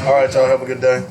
All right, y'all have a good day.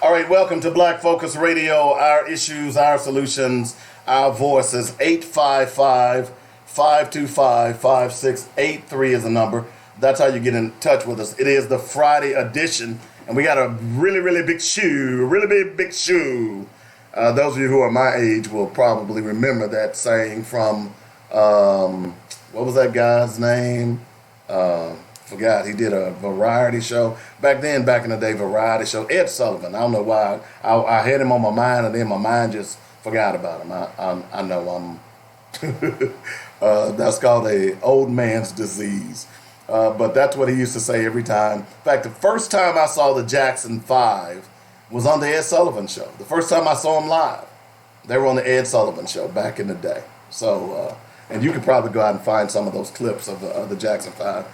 All right, welcome to Black Focus Radio. Our issues, our solutions, our voices. 855-525-5683 is the number. That's how you get in touch with us. It is the Friday edition, and we got a really big shoe, big shoe. Those of you who are my age will probably remember that saying from, what was that guy's name? Forgot. He did a variety show back then. Back in the day, variety show. Ed Sullivan. I don't know why. I had him on my mind, and then my mind just forgot about him. I know I'm. That's called a old man's disease. But that's what he used to say every time. In fact, the first time I saw the Jackson 5 was on the Ed Sullivan show. The first time I saw him live, they were on the Ed Sullivan show back in the day. So, and you could probably go out and find some of those clips of the Jackson 5.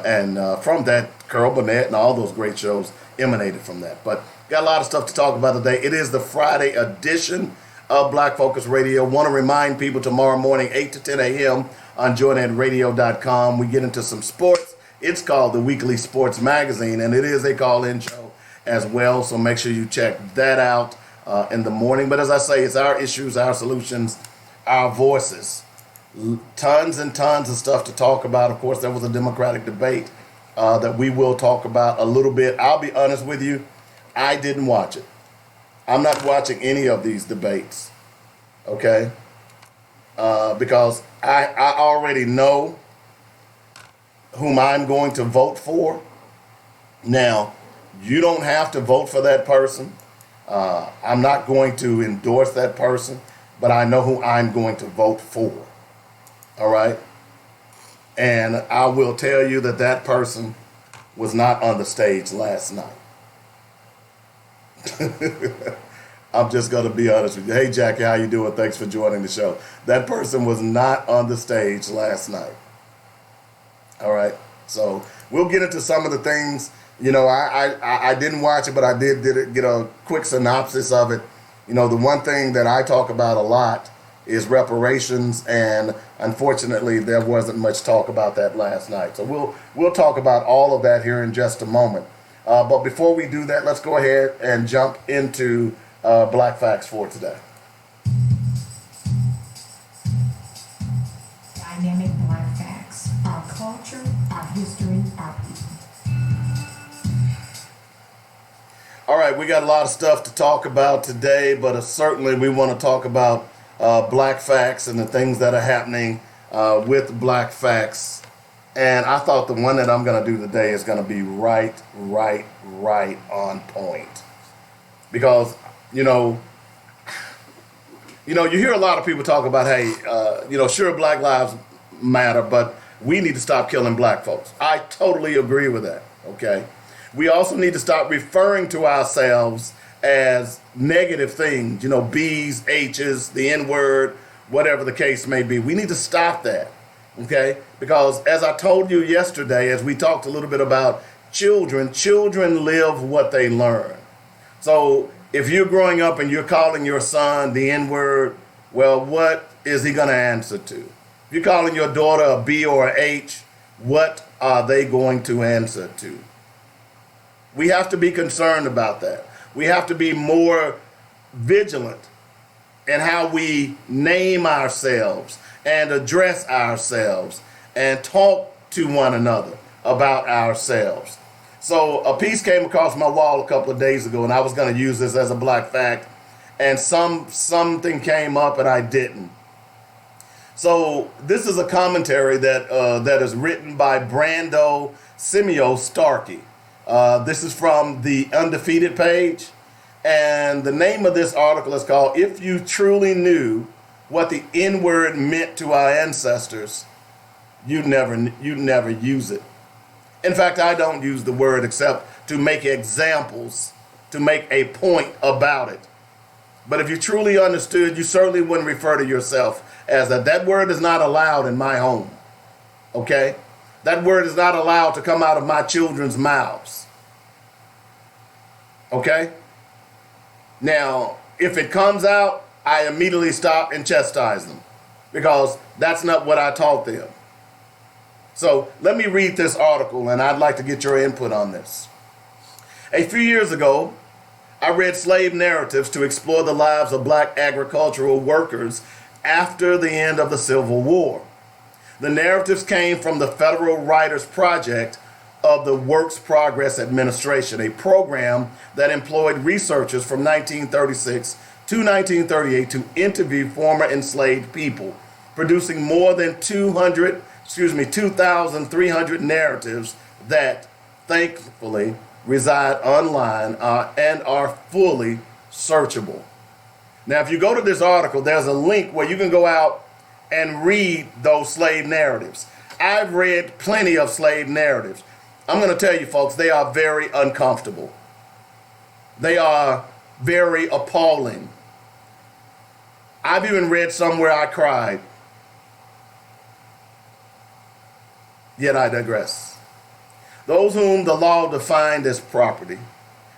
And from that, Carl Burnett and all those great shows emanated from that. But got a lot of stuff to talk about today. It is the Friday edition of Black Focus Radio. Want to remind people tomorrow morning, 8 to 10 a.m. on joynetradio.com. We get into some sports. It's called the Weekly Sports Magazine, and it is a call-in show as well. So make sure you check that out in the morning. But as I say, it's our issues, our solutions, our voices. Tons and tons of stuff to talk about. Of course, there was a Democratic debate that we will talk about a little bit. I'll be honest with you, I didn't watch it. I'm not watching any of these debates, okay? Because I already know whom I'm going to vote for. Now, you don't have to vote for that person. I'm not going to endorse that person, but I know who I'm going to vote for. All right. And I will tell you that that person was not on the stage last night. I'm just going to be honest with you. Hey, Jackie, how you doing? Thanks for joining the show. That person was not on the stage last night. All right. So we'll get into some of the things. You know, I didn't watch it, but I did get a quick synopsis of it. You know, the one thing that I talk about a lot is reparations, and unfortunately there wasn't much talk about that last night. So we'll talk about all of that here in just a moment. But before we do that, let's go ahead and jump into Black Facts for today. Dynamic Black Facts. Our culture, our history, our people. All right, we got a lot of stuff to talk about today, but certainly we want to talk about Black Facts and the things that are happening with Black Facts. And I thought the one that I'm going to do today is going to be right on point. Because, you hear a lot of people talk about, hey, sure, Black Lives Matter, but we need to stop killing black folks. I totally agree with that, okay? We also need to stop referring to ourselves as negative things, B's, H's, the N-word, whatever the case may be. We need to stop that, okay? Because as I told you yesterday, as we talked a little bit about children live what they learn. So if you're growing up and you're calling your son the N-word, well, what is he going to answer to? If you're calling your daughter a B or a H, what are they going to answer to? We have to be concerned about that. We have to be more vigilant in how we name ourselves and address ourselves and talk to one another about ourselves. So a piece came across my wall a couple of days ago, and I was going to use this as a black fact, and something came up and I didn't. So this is a commentary that is written by Brando Simeo Starkey. This is from the Undefeated page, and the name of this article is called "If You Truly Knew What the N-Word Meant to Our Ancestors, You'd Never Use It." In fact, I don't use the word except to make examples, to make a point about it. But if you truly understood, you certainly wouldn't refer to yourself as that. That word is not allowed in my home, okay? That word is not allowed to come out of my children's mouths. Okay? Now, if it comes out, I immediately stop and chastise them because that's not what I taught them. So let me read this article, and I'd like to get your input on this. A few years ago, I read slave narratives to explore the lives of black agricultural workers after the end of the Civil War. The narratives came from the Federal Writers Project of the Works Progress Administration, a program that employed researchers from 1936 to 1938 to interview former enslaved people, producing more than 2,300 narratives that, thankfully, reside online and are fully searchable. Now, if you go to this article, there's a link where you can go out and read those slave narratives. I've read plenty of slave narratives. I'm going to tell you, folks, they are very uncomfortable. They are very appalling. I've even read some where I cried. Yet I digress. Those whom the law defined as property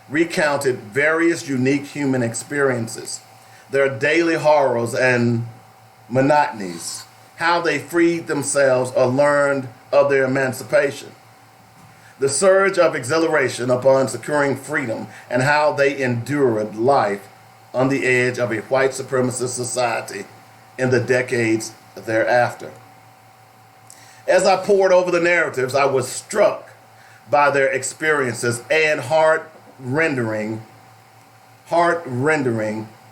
recounted various unique human experiences, their daily horrors and monotonies, how they freed themselves or learned of their emancipation, the surge of exhilaration upon securing freedom, and how they endured life on the edge of a white supremacist society in the decades thereafter. As I pored over the narratives, I was struck by their experiences and heart-rendering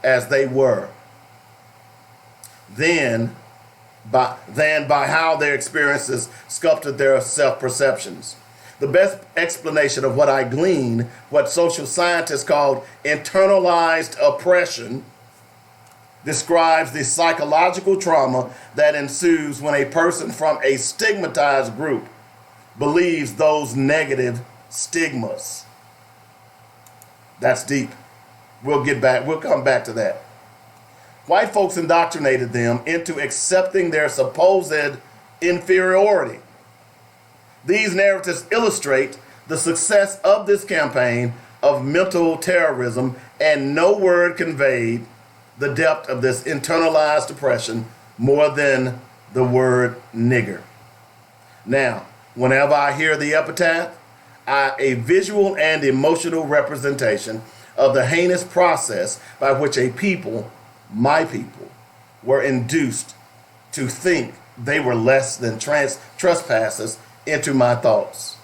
as they were, than by how their experiences sculpted their self-perceptions. The best explanation of what I gleaned, what social scientists called internalized oppression, describes the psychological trauma that ensues when a person from a stigmatized group believes those negative stigmas. That's deep. We'll come back to that. White folks indoctrinated them into accepting their supposed inferiority. These narratives illustrate the success of this campaign of mental terrorism, and no word conveyed the depth of this internalized oppression more than the word nigger. Now, whenever I hear the epitaph, a visual and emotional representation of the heinous process by which a people, my people, were induced to think they were less than trespassers into my thoughts.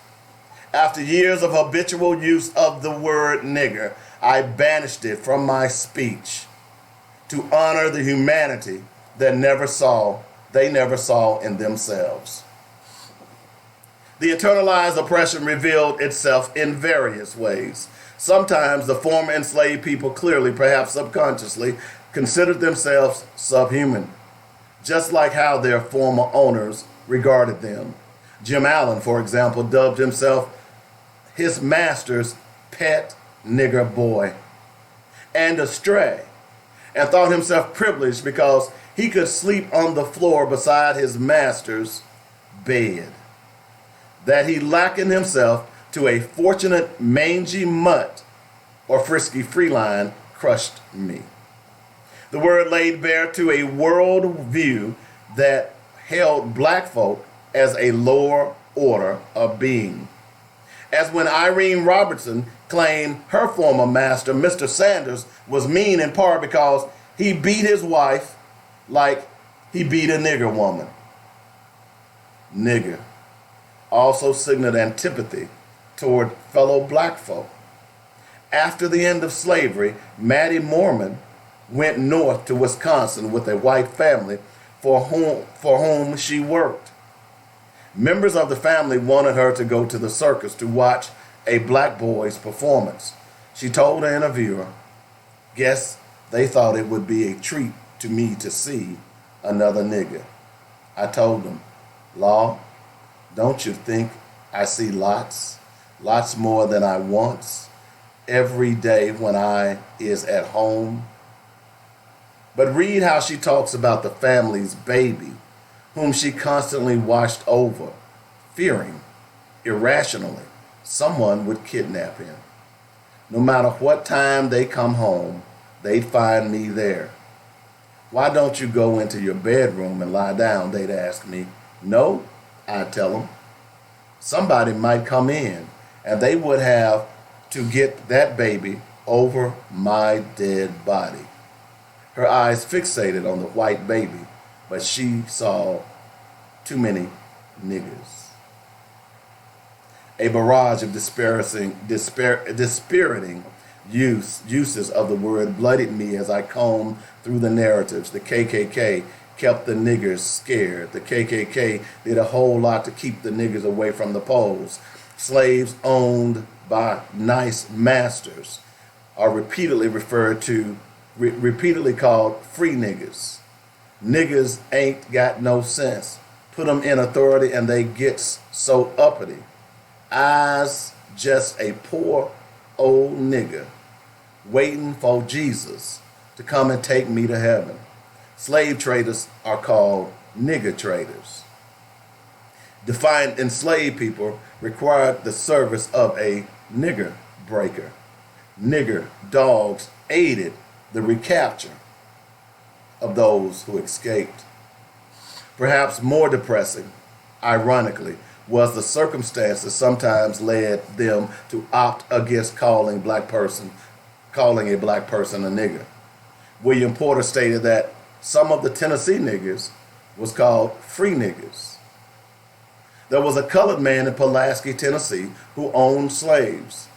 After years of habitual use of the word nigger, I banished it from my speech to honor the humanity that they never saw in themselves. The internalized oppression revealed itself in various ways. Sometimes the former enslaved people clearly, perhaps subconsciously, considered themselves subhuman, just like how their former owners regarded them. Jim Allen, for example, dubbed himself his master's pet nigger boy and a stray, and thought himself privileged because he could sleep on the floor beside his master's bed. That he likened himself to a fortunate mangy mutt or frisky feline crushed me. The word laid bare to a world view that held black folk as a lower order of being. As when Irene Robertson claimed her former master, Mr. Sanders, was mean in part because he beat his wife like he beat a nigger woman. Nigger also signaled antipathy toward fellow black folk. After the end of slavery, Mattie Mormon went north to Wisconsin with a white family for whom she worked. Members of the family wanted her to go to the circus to watch a black boy's performance. She told an interviewer, "Guess they thought it would be a treat to me to see another nigger." I told them, "Law, don't you think I see lots more than I once, every day when I is at home?" But read how she talks about the family's baby, whom she constantly watched over, fearing, irrationally, someone would kidnap him. No matter what time they come home, they'd find me there. Why don't you go into your bedroom and lie down? They'd ask me. No, I'd tell them. Somebody might come in, and they would have to get that baby over my dead body. Her eyes fixated on the white baby, but she saw too many niggers. A barrage of dispiriting uses of the word blooded me as I combed through the narratives. The KKK kept the niggers scared. The KKK did a whole lot to keep the niggers away from the polls. Slaves owned by nice masters are repeatedly called free niggers. Niggers ain't got no sense. Put them in authority and they get so uppity. I's just a poor old nigger waiting for Jesus to come and take me to heaven. Slave traders are called nigger traders. Defined enslaved people required the service of a nigger breaker. Nigger dogs aided the recapture of those who escaped. Perhaps more depressing, ironically, was the circumstance that sometimes led them to opt against calling a black person a nigger. William Porter stated that some of the Tennessee niggers was called free niggers. There was a colored man in Pulaski, Tennessee, who owned slaves.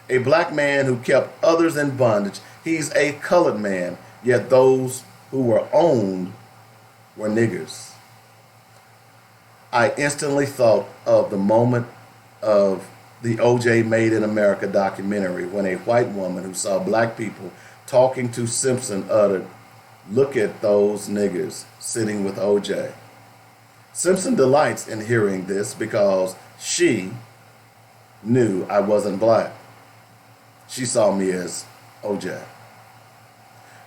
A black man who kept others in bondage. He's a colored man, yet those who were owned were niggers. I instantly thought of the moment of the O.J. Made in America documentary when a white woman who saw black people talking to Simpson uttered, "Look at those niggers sitting with O.J." Simpson delights in hearing this because she knew I wasn't black. She saw me as O.J.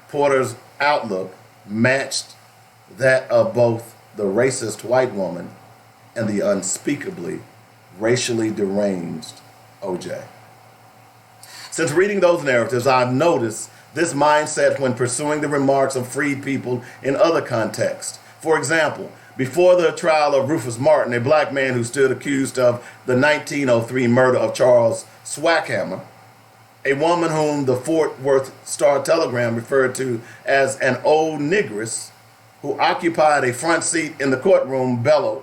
Porter's outlook matched that of both the racist white woman and the unspeakably racially deranged O.J. Since reading those narratives, I've noticed this mindset when pursuing the remarks of freed people in other contexts. For example, before the trial of Rufus Martin, a black man who stood accused of the 1903 murder of Charles Swackhammer, a woman whom the Fort Worth Star-Telegram referred to as an old negress who occupied a front seat in the courtroom, bellowed,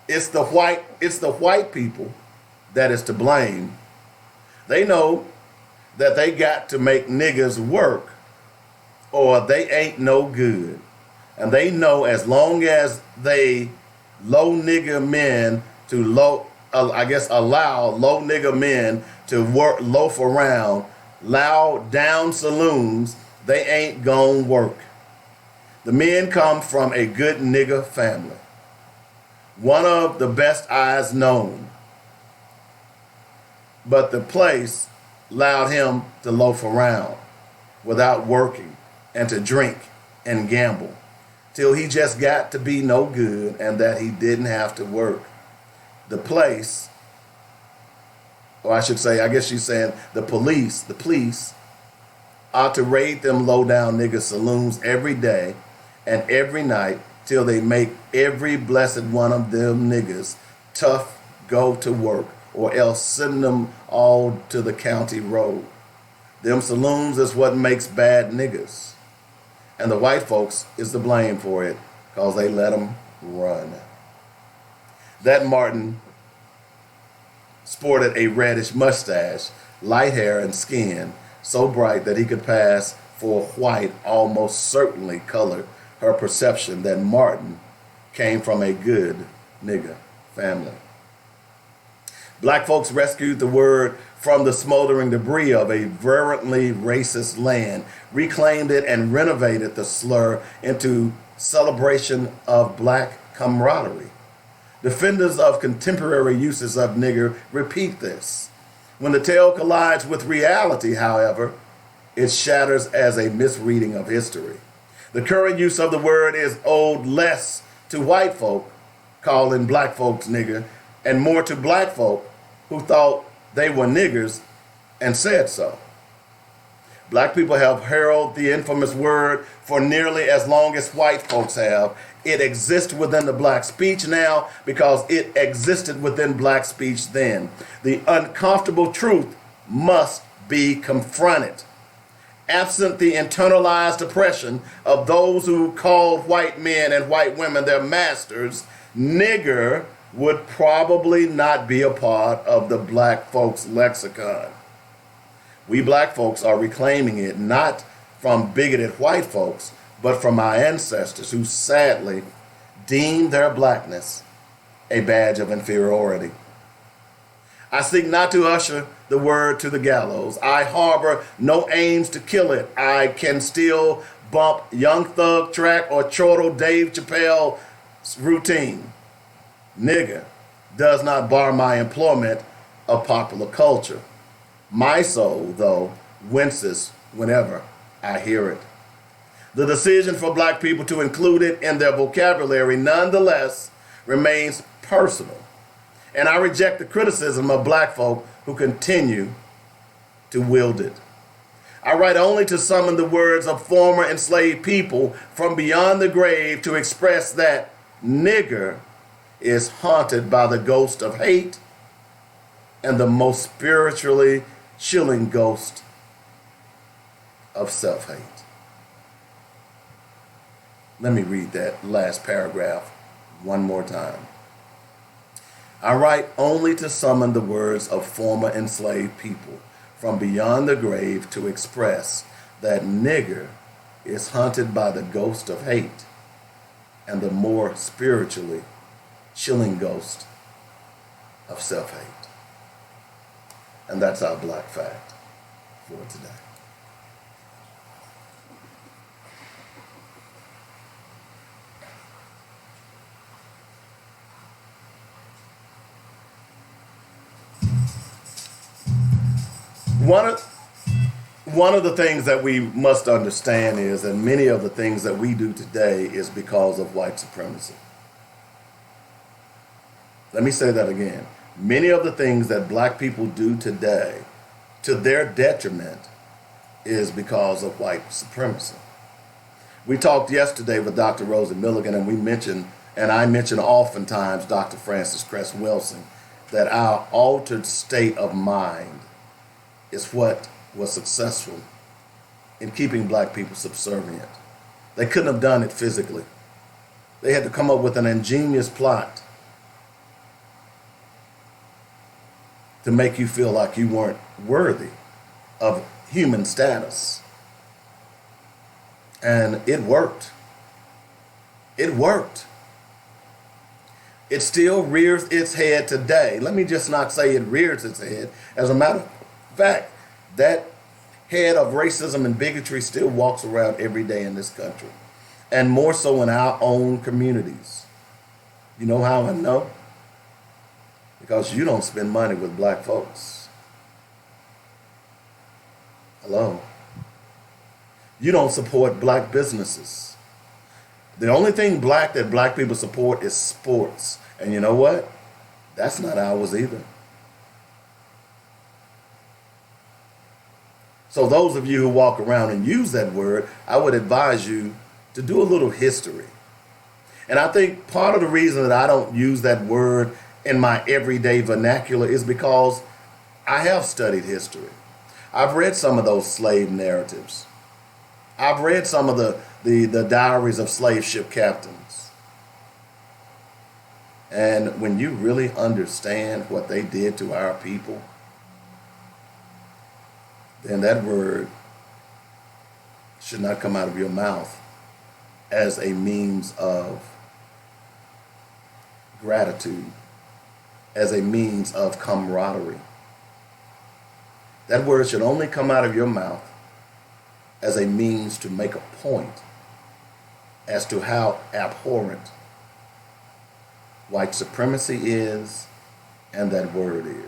It's the white people that is to blame. They know that they got to make niggers work or they ain't no good. And they know as long as they allow low nigger men to work, loaf around, loud down saloons, they ain't gonna work. The men come from a good nigger family, one of the best eyes known, but the place allowed him to loaf around without working and to drink and gamble till he just got to be no good and that he didn't have to work. The place, or I should say, I guess she's saying the police ought to raid them low down nigger saloons every day and every night till they make every blessed one of them niggers tough go to work, or else send them all to the county road. Them saloons is what makes bad niggers. And the white folks is to blame for it because they let them run. That Martin sported a reddish mustache, light hair, and skin so bright that he could pass for white, almost certainly colored her perception that Martin came from a good nigger family. Black folks rescued the word from the smoldering debris of a virulently racist land, reclaimed it and renovated the slur into celebration of black camaraderie. Defenders of contemporary uses of nigger repeat this. When the tale collides with reality, however, it shatters as a misreading of history. The current use of the word is owed less to white folk calling black folks nigger and more to black folk who thought they were niggers and said so. Black people have heralded the infamous word for nearly as long as white folks have. It exists within the black speech now because it existed within black speech then. The uncomfortable truth must be confronted. Absent the internalized oppression of those who called white men and white women their masters, nigger would probably not be a part of the black folks' lexicon. We black folks are reclaiming it not from bigoted white folks, but from our ancestors who sadly deemed their blackness a badge of inferiority. I seek not to usher the word to the gallows. I harbor no aims to kill it. I can still bump Young Thug track or chortle Dave Chappelle routine. Nigger does not bar my employment of popular culture. My soul, though, winces whenever I hear it. The decision for black people to include it in their vocabulary nonetheless remains personal. And I reject the criticism of black folk who continue to wield it. I write only to summon the words of former enslaved people from beyond the grave to express that nigger is haunted by the ghost of hate and the most spiritually chilling ghost of self-hate. Let me read that last paragraph one more time. I write only to summon the words of former enslaved people from beyond the grave to express that nigger is haunted by the ghost of hate and the more spiritually chilling ghost of self-hate. And that's our black fact for today. One of the things that we must understand is that many of the things that we do today is because of white supremacy. Let me say that again. Many of the things that black people do today, to their detriment, is because of white supremacy. We talked yesterday with Dr. Rosie Milligan, and I mention oftentimes Dr. Francis Cress Wilson, that our altered state of mind is what was successful in keeping black people subservient. They couldn't have done it physically. They had to come up with an ingenious plot to make you feel like you weren't worthy of human status. And it worked. It worked. It still rears its head today. Let me just not say it rears its head. As a matter of fact, that head of racism and bigotry still walks around every day in this country, and more so in our own communities. You know how I know? Because you don't spend money with black folks. Hello? You don't support black businesses. The only thing black that black people support is sports. And you know what? That's not ours either. So those of you who walk around and use that word, I would advise you to do a little history. And I think part of the reason that I don't use that word in my everyday vernacular is because I have studied history. I've read some of those slave narratives. I've read some of the diaries of slave ship captains. And when you really understand what they did to our people, then that word should not come out of your mouth as a means of gratitude, as a means of camaraderie. That word should only come out of your mouth as a means to make a point as to how abhorrent white supremacy is and that word is.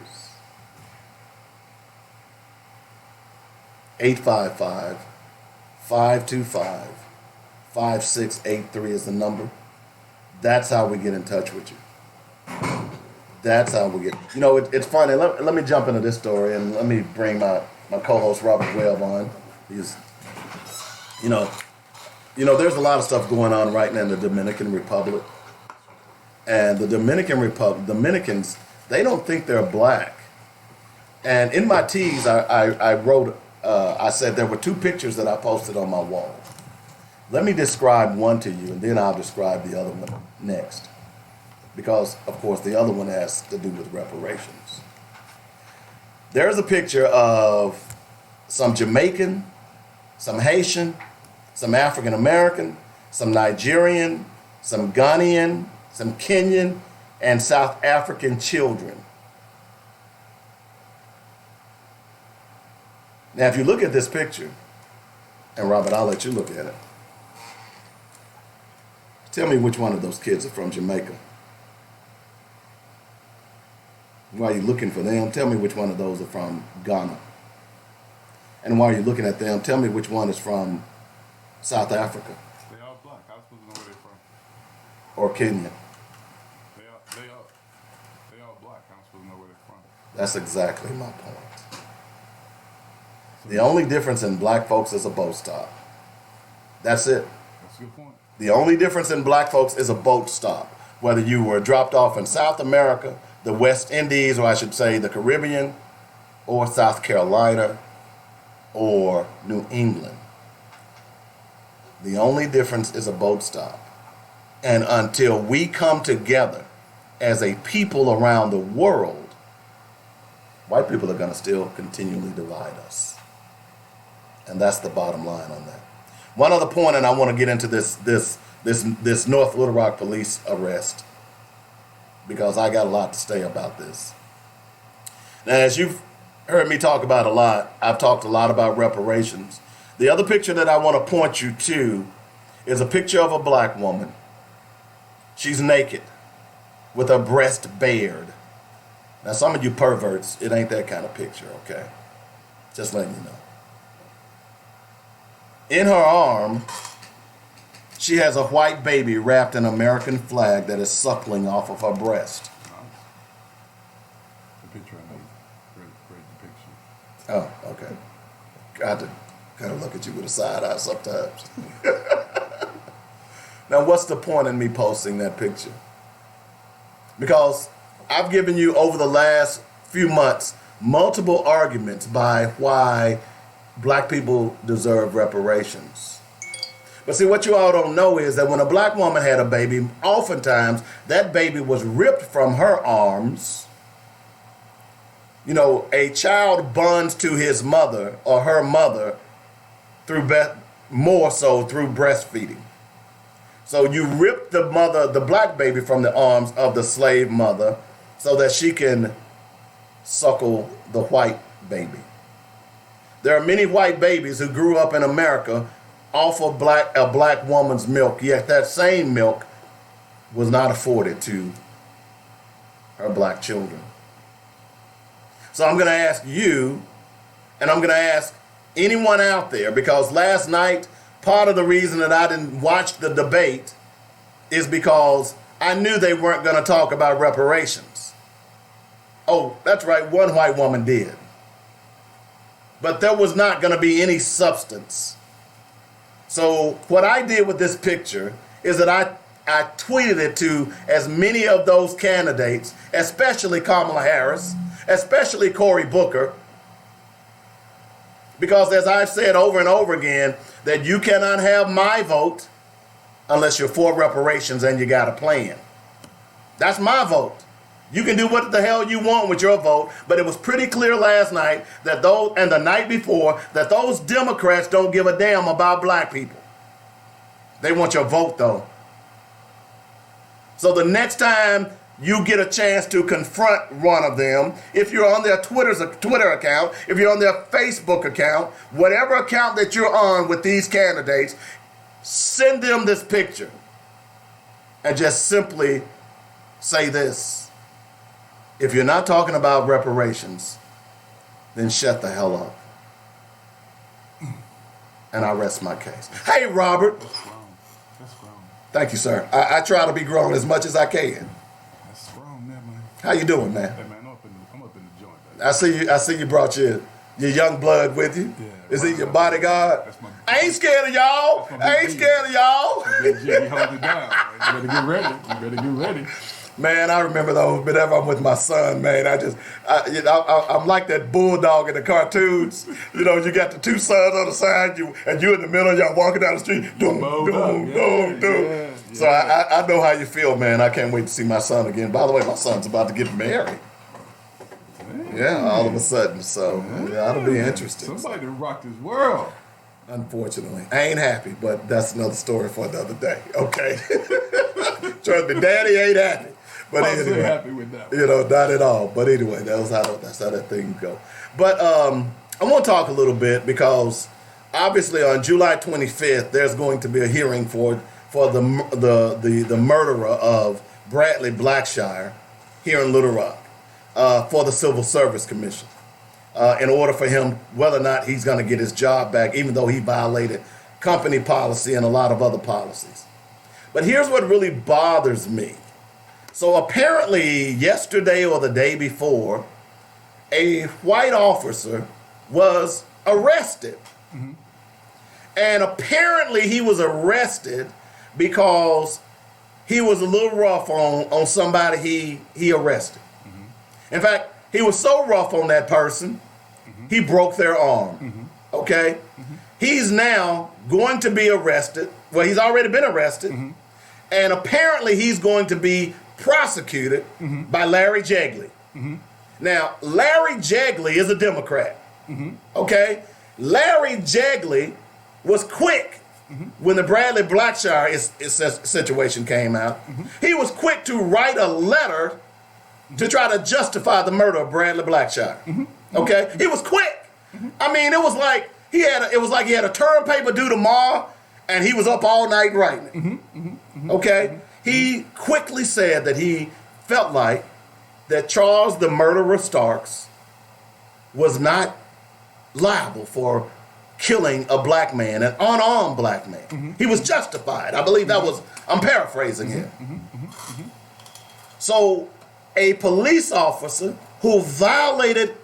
855-525-5683 is the number. That's how we get in touch with you. That's how we get. You know, it's funny. Let me jump into this story, and let me bring my co-host Robert Webb on. He's, you know, there's a lot of stuff going on right now in the Dominican Republic. And the Dominicans, they don't think they're black. And in my tease, I wrote, I said there were two pictures that I posted on my wall. Let me describe one to you, and then I'll describe the other one next. Because, of course, the other one has to do with reparations. There's a picture of some Jamaican, some Haitian, some African American, some Nigerian, some Ghanaian, some Kenyan, and South African children. Now, if you look at this picture, and Robert, I'll let you look at it. Tell me which one of those kids are from Jamaica. While you're looking for them, tell me which one of those are from Ghana. And while you're looking at them, tell me which one is from South Africa. They all black. I was supposed to know where they're from. Or Kenya. They all black. I'm supposed to know where they're from. That's exactly my point. The only difference in black folks is a boat stop. That's it. That's a good point. The only difference in black folks is a boat stop. Whether you were dropped off in South America, the West Indies, or I should say the Caribbean, or South Carolina, or New England. The only difference is a boat stop. And until we come together as a people around the world, white people are going to still continually divide us. And that's the bottom line on that. One other point, and I want to get into this North Little Rock police arrest, because I got a lot to say about this. Now, as you've heard me talk about a lot, I've talked a lot about reparations. The other picture that I want to point you to is a picture of a black woman. She's naked with her breast bared. Now, some of you perverts, it ain't that kind of picture, okay? Just letting you know. In her arm, she has a white baby wrapped in an American flag that is suckling off of her breast. The picture I made. Great depiction. Oh, okay. Got to kind of look at you with a side eye sometimes. Now, what's the point in me posting that picture? Because I've given you over the last few months multiple arguments by why black people deserve reparations. But see, what you all don't know is that when a black woman had a baby, oftentimes that baby was ripped from her arms. You know, a child bonds to his mother or her mother through more so through breastfeeding. So you rip the black baby from the arms of the slave mother so that she can suckle the white baby. There are many white babies who grew up in America off of a black woman's milk, yet that same milk was not afforded to her black children. So I'm going to ask you, and I'm going to ask anyone out there, because last night, part of the reason that I didn't watch the debate is because I knew they weren't going to talk about reparations. Oh, that's right, one white woman did. But there was not going to be any substance. So what I did with this picture is that I tweeted it to as many of those candidates, especially Kamala Harris, especially Cory Booker, because as I've said over and over again, that you cannot have my vote unless you're for reparations and you got a plan. That's my vote. You can do what the hell you want with your vote, but it was pretty clear last night that those, and the night before, that those Democrats don't give a damn about black people. They want your vote, though. So the next time you get a chance to confront one of them, if you're on their Twitter account, if you're on their Facebook account, whatever account that you're on with these candidates, send them this picture and just simply say this. If you're not talking about reparations, then shut the hell up. And I rest my case. Hey, Robert. That's grown. That's grown. Thank you, sir. I try to be grown as much as I can. That's grown, man. How you doing, man? Hey, man, I'm up in the joint. Baby. I see you brought your Your young blood with you? Yeah, Is he right. your bodyguard? That's my- I ain't scared of y'all. That's my I ain't big scared of y'all. Big G, he holds it down. Man. You better get ready. You better get ready. Man, I remember those. Whenever I'm with my son, man, I'm like that bulldog in the cartoons. You know, you got the two sons on the side, and you in the middle. Y'all walking down the street, doom, Bowed doom, up. doom, Yeah, doom. yeah, So yeah. I know how you feel, man. I can't wait to see my son again. By the way, my son's about to get married. Yeah, all of a sudden. So yeah, that'll be interesting. Somebody done rocked his world. Unfortunately, I ain't happy, but that's another story for another day. Okay, trust me, Daddy ain't happy. But I'm anyway, happy with that. you know, not at all. But anyway, that's how that thing go. But I want to talk a little bit because obviously on July 25th there's going to be a hearing for the murderer of Bradley Blackshire here in Little Rock for the Civil Service Commission. In order for him, whether or not he's going to get his job back, even though he violated company policy and a lot of other policies. But here's what really bothers me. So apparently yesterday or the day before, a white officer was arrested. Mm-hmm. And apparently he was arrested because he was a little rough on somebody he arrested. Mm-hmm. In fact, he was so rough on that person, mm-hmm. he broke their arm. Mm-hmm. Okay? Mm-hmm. He's now going to be arrested. Well, he's already been arrested. Mm-hmm. And apparently he's going to be prosecuted mm-hmm. by Larry Jegley. Mm-hmm. Now, Larry Jegley is a Democrat. Mm-hmm. Okay? Larry Jegley was quick mm-hmm. when the Bradley Blackshire situation came out. Mm-hmm. He was quick to write a letter to try to justify the murder of Bradley Blackshire. Mm-hmm. Okay? He was quick. Mm-hmm. I mean, it was like he had a term paper due tomorrow, and he was up all night writing it. Mm-hmm. Mm-hmm. Okay? Mm-hmm. He quickly said that he felt like that Charles the murderer Starks was not liable for killing a black man, an unarmed black man. Mm-hmm. He was justified. I believe that was, I'm paraphrasing here. Mm-hmm. Mm-hmm. Mm-hmm. So a police officer who violated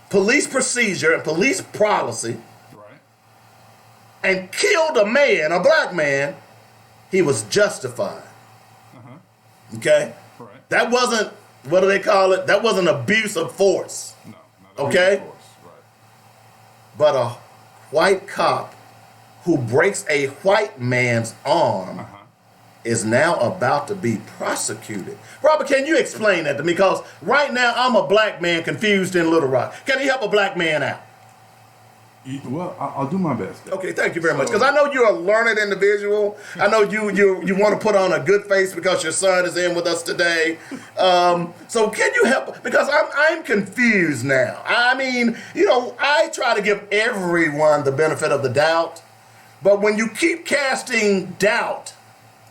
police procedure and police policy Right. and killed a man, a black man, he was justified. Uh-huh. Okay? Right. That wasn't, what do they call it? That wasn't abuse of force. No, not okay? Of course. Right. But a white cop who breaks a white man's arm uh-huh. is now about to be prosecuted. Robert, can you explain that to me? Because right now I'm a black man confused in Little Rock. Can you help a black man out? Well, I'll do my best. Okay, thank you very much. Because I know you're a learned individual. I know you want to put on a good face because your son is in with us today. So can you help? Because I'm confused now. I mean, you know, I try to give everyone the benefit of the doubt, but when you keep casting doubt,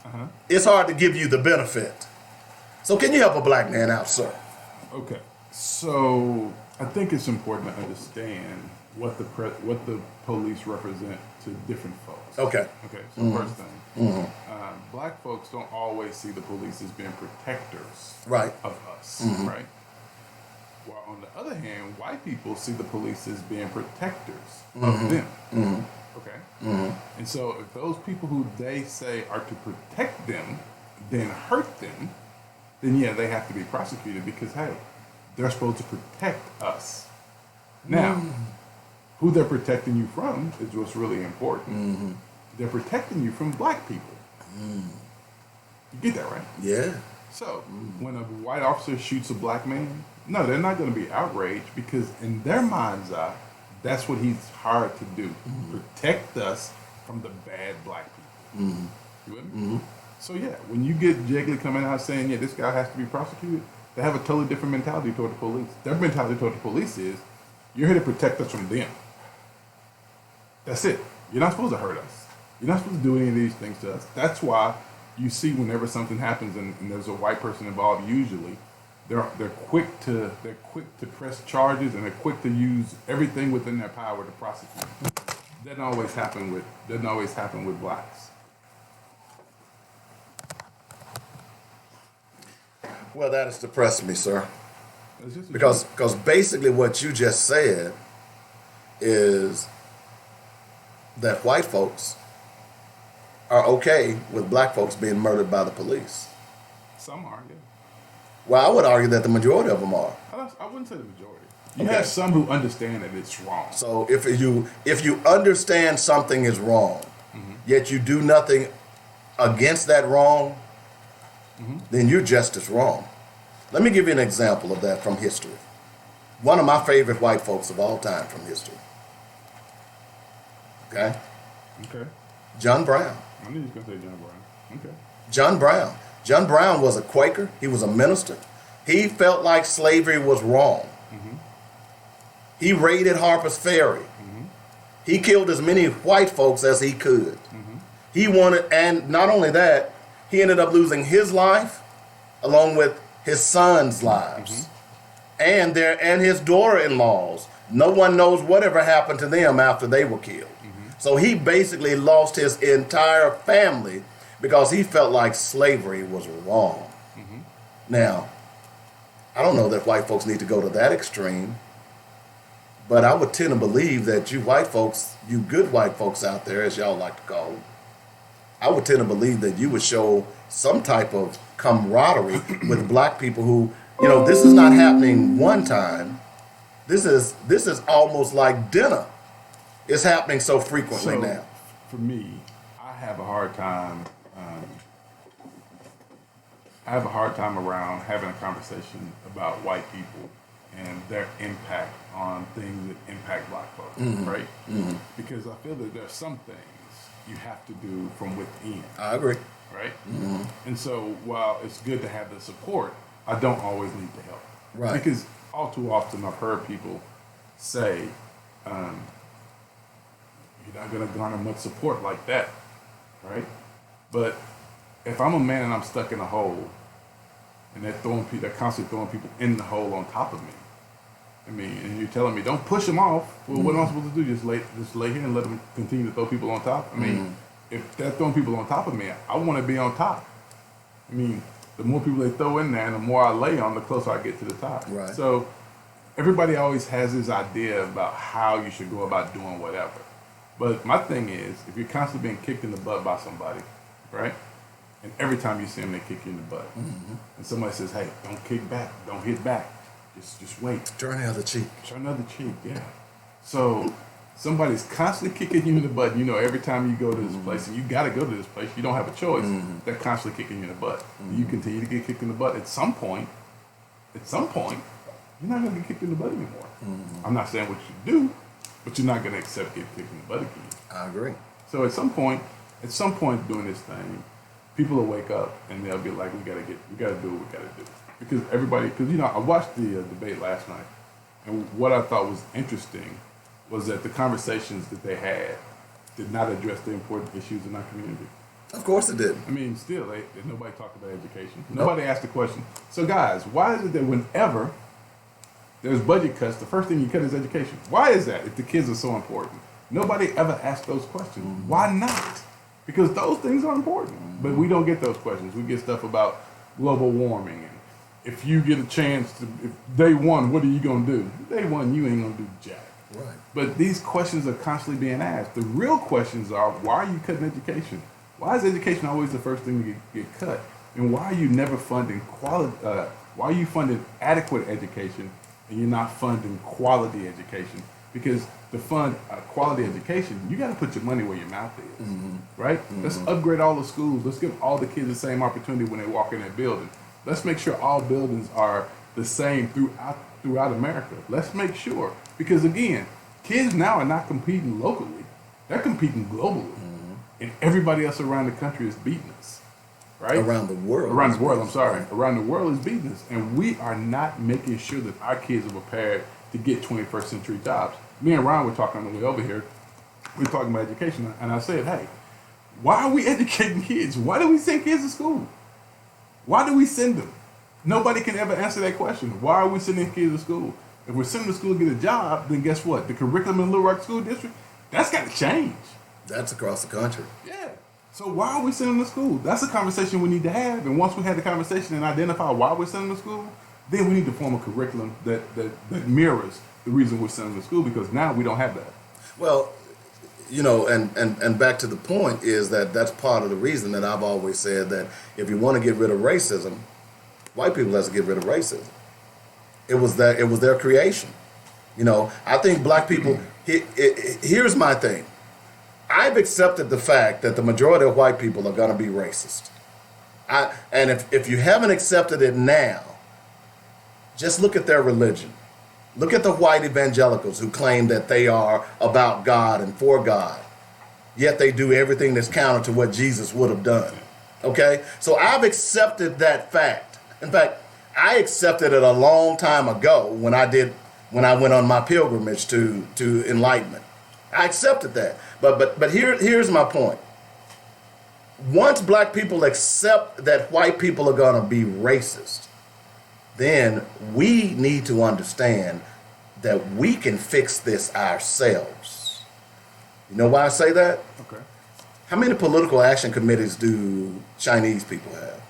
uh-huh. it's hard to give you the benefit. So can you help a black man out, sir? Okay. So I think it's important to understand what the police represent to different folks. Okay. Okay. So mm-hmm. first thing, black folks don't always see the police as being protectors right. of us, mm-hmm. right? While on the other hand, white people see the police as being protectors mm-hmm. of them. Mm-hmm. Okay. Mm-hmm. And so if those people who they say are to protect them then hurt them, then yeah, they have to be prosecuted because hey, they're supposed to protect us. Now, who they're protecting you from is what's really important. Mm-hmm. They're protecting you from black people. Mm. You get that, right? Yeah. So, when a white officer shoots a black man, no, they're not going to be outraged because in their mind's eye, that's what he's hired to do. Mm-hmm. Protect us from the bad black people. Mm-hmm. You with me? Mm-hmm. So yeah, when you get Jegley coming out saying, yeah, this guy has to be prosecuted, they have a totally different mentality toward the police. Their mentality toward the police is, you're here to protect us from them. That's it. You're not supposed to hurt us. You're not supposed to do any of these things to us. That's why you see whenever something happens and there's a white person involved, usually they're quick to press charges and they're quick to use everything within their power to prosecute. Doesn't always happen with blacks. Well, that has depressed me, sir. It's just a Because basically what you just said is that white folks are okay with black folks being murdered by the police. Some are, yeah. Well, I would argue that the majority of them are. I wouldn't say the majority. You Okay. have some who understand that it's wrong. So if you understand something is wrong, yet you do nothing against that wrong, then you're just as wrong. Let me give you an example of that from history. One of my favorite white folks of all time from history. Okay? Okay. John Brown. I knew you was going to say John Brown. Okay. John Brown. John Brown was a Quaker. He was a minister. He felt like slavery was wrong. He raided Harper's Ferry. He killed as many white folks as he could. He wanted, and not only that, he ended up losing his life along with his sons' lives and his daughter-in-laws. No one knows whatever happened to them after they were killed. So he basically lost his entire family because he felt like slavery was wrong. Now, I don't know that white folks need to go to that extreme, but I would tend to believe that you white folks, you good white folks out there, as y'all like to call them, I would tend to believe that you would show some type of camaraderie with black people who, this is not happening one time. This is almost like dinner. It's happening so frequently now. For me, I have a hard time. I have a hard time around having a conversation about white people and their impact on things that impact black folks, right? Because I feel that there are some things you have to do from within. I agree. Right? And so while it's good to have the support, I don't always need the help. Right. Because all too often I've heard people say, you're not going to garner much support like that, right? But if I'm a man and I'm stuck in a hole, and they're constantly throwing people in the hole on top of me, and you're telling me don't push them off. Well, what am I supposed to do? Just lay here and let them continue to throw people on top? If they're throwing people on top of me, I want to be on top. The more people they throw in there, and the more I lay on, the closer I get to the top. Right. So everybody always has this idea about how you should go about doing whatever. But my thing is, if you're constantly being kicked in the butt by somebody, right? And every time you see them, they kick you in the butt. And somebody says, hey, don't kick back, don't hit back. Just wait. Turn the other cheek. Turn the other cheek, yeah. So somebody's constantly kicking you in the butt. Every time you go to this place, and you got to go to this place, you don't have a choice. They're constantly kicking you in the butt. You continue to get kicked in the butt. At some point, you're not going to get kicked in the butt anymore. I'm not saying what you do, but you're not going to accept getting kicked in the butt again. I agree. So at some point doing this thing, people will wake up and they'll be like, we got to do what we got to do. Because I watched the debate last night, and what I thought was interesting was that the conversations that they had did not address the important issues in our community. Of course it did. Still, nobody talked about education. Nobody asked the question. So guys, why is it that whenever there's budget cuts, the first thing you cut is education? Why is that if the kids are so important? Nobody ever asked those questions. Why not? Because those things are important. But we don't get those questions. We get stuff about global warming, and if you get a chance to, if day one, what are you going to do? Day one, you ain't going to do jack. Right. But these questions are constantly being asked. The real questions are, why are you cutting education? Why is education always the first thing to get cut? And why are you never funding why are you funding adequate education and you're not funding quality education? Because to fund quality education, you got to put your money where your mouth is, right? Let's upgrade all the schools. Let's give all the kids the same opportunity when they walk in that building. Let's make sure all buildings are the same throughout America. Let's make sure. Because again, kids now are not competing locally. They're competing globally. And everybody else around the country is beating us, right? Around the world. Around the world, I'm sorry. Around the world is beating us. And we are not making sure that our kids are prepared to get 21st century jobs. Me and Ron were talking on the way over here. We were talking about education. And I said, hey, why are we educating kids? Why do we send kids to school? Why do we send them? Nobody can ever answer that question. Why are we sending kids to school? If we're sending them to school to get a job, then guess what? The curriculum in Little Rock School District, that's got to change. That's across the country. Yeah. So why are we sending them to school? That's a conversation we need to have. And once we have the conversation and identify why we're sending them to school, then we need to form a curriculum that mirrors the reason we're sending them to school, because now we don't have that. Well, and back to the point is that's part of the reason that I've always said that if you want to get rid of racism, white people has to get rid of racism. It was their creation. I think black people. Here's my thing. I've accepted the fact that the majority of white people are going to be racist. And if you haven't accepted it now, just look at their religion. Look at the white evangelicals who claim that they are about God and for God, yet they do everything that's counter to what Jesus would have done. Okay? So I've accepted that fact. In fact, I accepted it a long time ago when I went on my pilgrimage to enlightenment. I accepted that. But here's my point. Once black people accept that white people are going to be racist, then we need to understand that we can fix this ourselves. You know why I say that? Okay. How many political action committees do Chinese people have?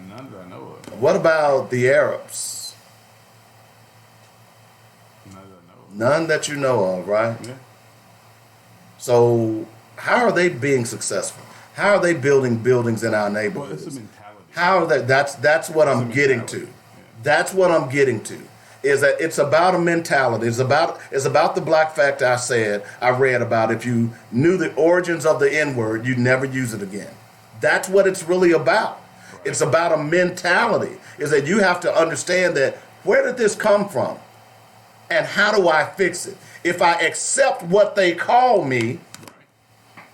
None that I know of. What about the Arabs? None that I know of. None that you know of, right? Yeah. So how are they being successful? How are they building buildings in our Well, neighborhoods? it's a mentality. How are they? That's what I'm getting to. mentality. Yeah. That's what I'm getting to. Is that it's about a mentality. It's about the black fact I read about. If you knew the origins of the N-word, you'd never use it again. That's what it's really about. Right. It's about a mentality. Is that you have to understand that where did this come from? And how do I fix it? If I accept what they call me,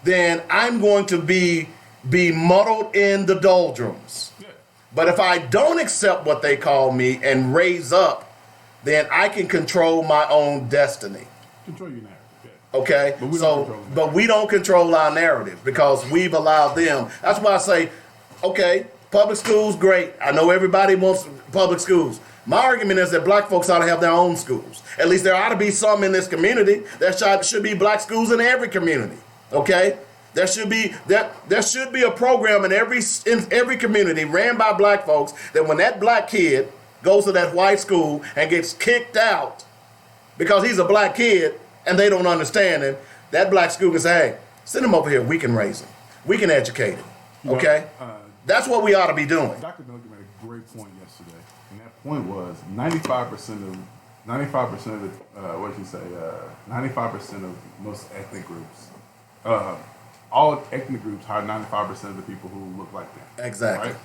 then I'm going to be muddled in the doldrums. Yeah. But if I don't accept what they call me and raise up, then I can control my own destiny. Control your narrative. Yeah. Okay? But we don't control our narrative because we've allowed them. That's why I say, okay, public schools, great. I know everybody wants public schools. My argument is that black folks ought to have their own schools. At least there ought to be some in this community. There should be black schools in every community. Okay? There should be a program in every community ran by black folks that when that black kid goes to that white school and gets kicked out because he's a black kid and they don't understand him, that black school can say, hey, send him over here. We can raise him. We can educate him. Okay? That's what we ought to be doing. Dr. Duncan made a great point yesterday. And that point was 95% of 95% of most ethnic groups, all ethnic groups hire 95% of the people who look like them. Exactly. Right?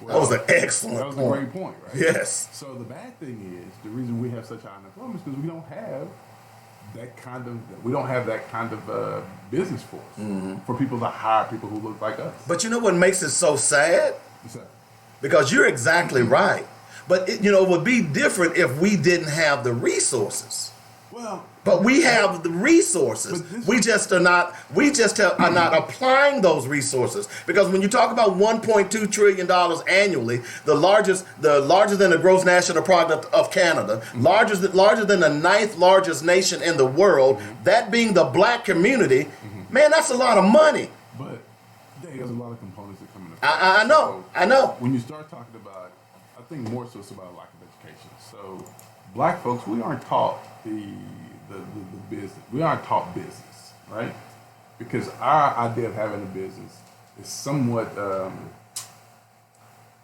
That was an excellent point. That was a great point, right? Yes. So the bad thing is, the reason we have such high unemployment is because we don't have that kind of business force for people to hire people who look like us. But you know what makes it so sad? What's that? Because you're exactly right. But it would be different if we didn't have the resources. Well, but we have the resources. We just are not applying those resources. Because when you talk about $1.2 trillion annually, the larger than the gross national product of Canada, larger than the 9th largest nation in the world, that being the black community, man, that's a lot of money. But there's a lot of components that come into play. I know. When you start talking about, I think more so it's about lack of education. So black folks, we aren't taught the business. We aren't taught business, right? Because our idea of having a business is somewhat,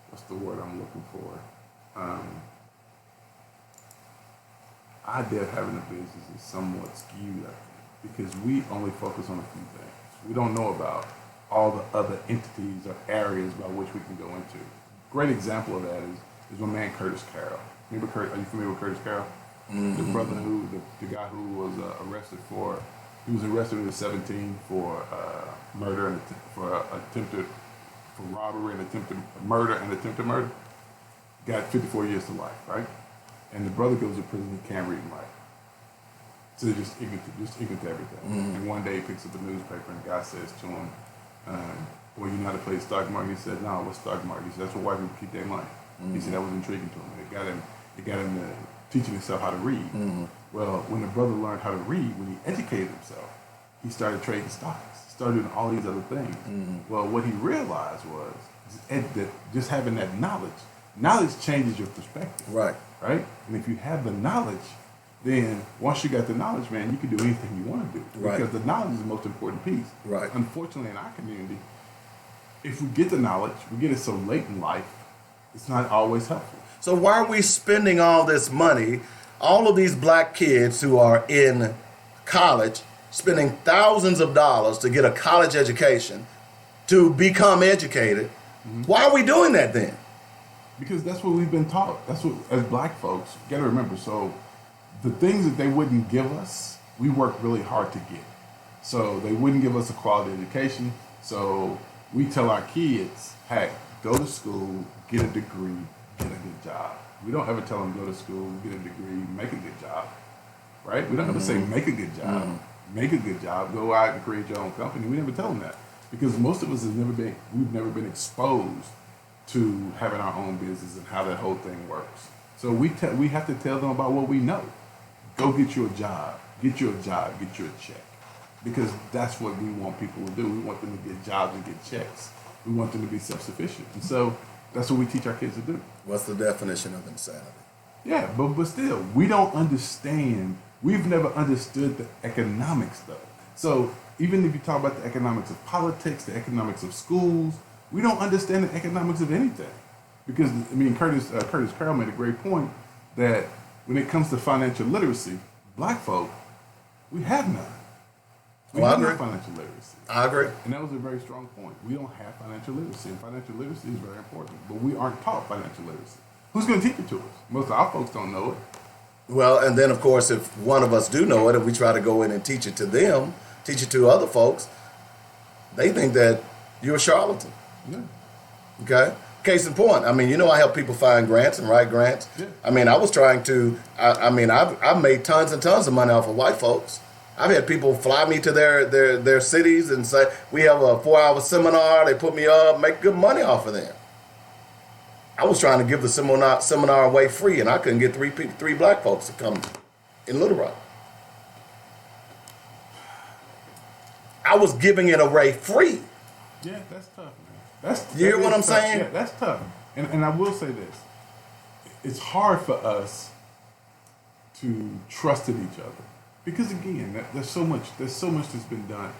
what's the word I'm looking for? Our idea of having a business is somewhat skewed, I think, because we only focus on a few things. We don't know about all the other entities or areas by which we can go into. Great example of that is my man Curtis Carroll. Are you familiar with Curtis Carroll? The brother the guy who was arrested he was arrested when he was 17 for murder and for robbery and attempted murder. Got 54 years to life, right? And the brother goes to prison, he can't read and write. So he's just ignorant to everything. And one day he picks up a newspaper and the guy says to him, well, you know how to play the stock market? He said, no, what's stock market? He said, that's where white people keep their money. He said that was intriguing to him. It got him teaching himself how to read. Well, when the brother learned how to read, when he educated himself, he started trading stocks, started doing all these other things. Well, what he realized was just having that knowledge changes your perspective. Right. Right? And if you have the knowledge, then once you got the knowledge, man, you can do anything you want to do. Right. Because the knowledge is the most important piece. Right. Unfortunately, in our community, if we get the knowledge, we get it so late in life, it's not always helpful. So why are we spending all this money, all of these black kids who are in college, spending thousands of dollars to get a college education, to become educated? Mm-hmm. Why are we doing that then? Because that's what we've been taught. That's what, as black folks, you gotta remember, so the things that they wouldn't give us, we worked really hard to get. So they wouldn't give us a quality education. So we tell our kids, hey, go to school, get a degree, get a good job. We don't ever tell them go to school, get a degree, make a good job, right? We don't ever say make a good job. Make a good job, go out and create your own company. We never tell them that because most of us we've never been exposed to having our own business and how that whole thing works. So we have to tell them about what we know. Go get you a job, get you a check. Because that's what we want people to do. We want them to get jobs and get checks. We want them to be self-sufficient. And so that's what we teach our kids to do. What's the definition of insanity? Yeah, but still, we don't understand. We've never understood the economics, though. So even if you talk about the economics of politics, the economics of schools, we don't understand the economics of anything. Because, I mean, Curtis Carroll made a great point that when it comes to financial literacy, black folk, we have none. We have no financial literacy. I agree. And that was a very strong point. We don't have financial literacy, and financial literacy is very important. But we aren't taught financial literacy. Who's going to teach it to us? Most of our folks don't know it. Well, and then, of course, if one of us do know it, and we try to go in and teach it to them, teach it to other folks, they think that you're a charlatan. Yeah. Okay? Case in point, I mean, you know I help people find grants and write grants. Yeah. I mean, I was trying to, I've made tons and tons of money off of white folks. I've had people fly me to their cities and say, we have a 4-hour seminar, they put me up, make good money off of them. I was trying to give the seminar away free, and I couldn't get three black folks to come in Little Rock. I was giving it away free. Yeah, that's tough, man. You hear what I'm tough. saying? Yeah, that's tough. And I will say this. It's hard for us to trust in each other. Because again, there's so much that's been done.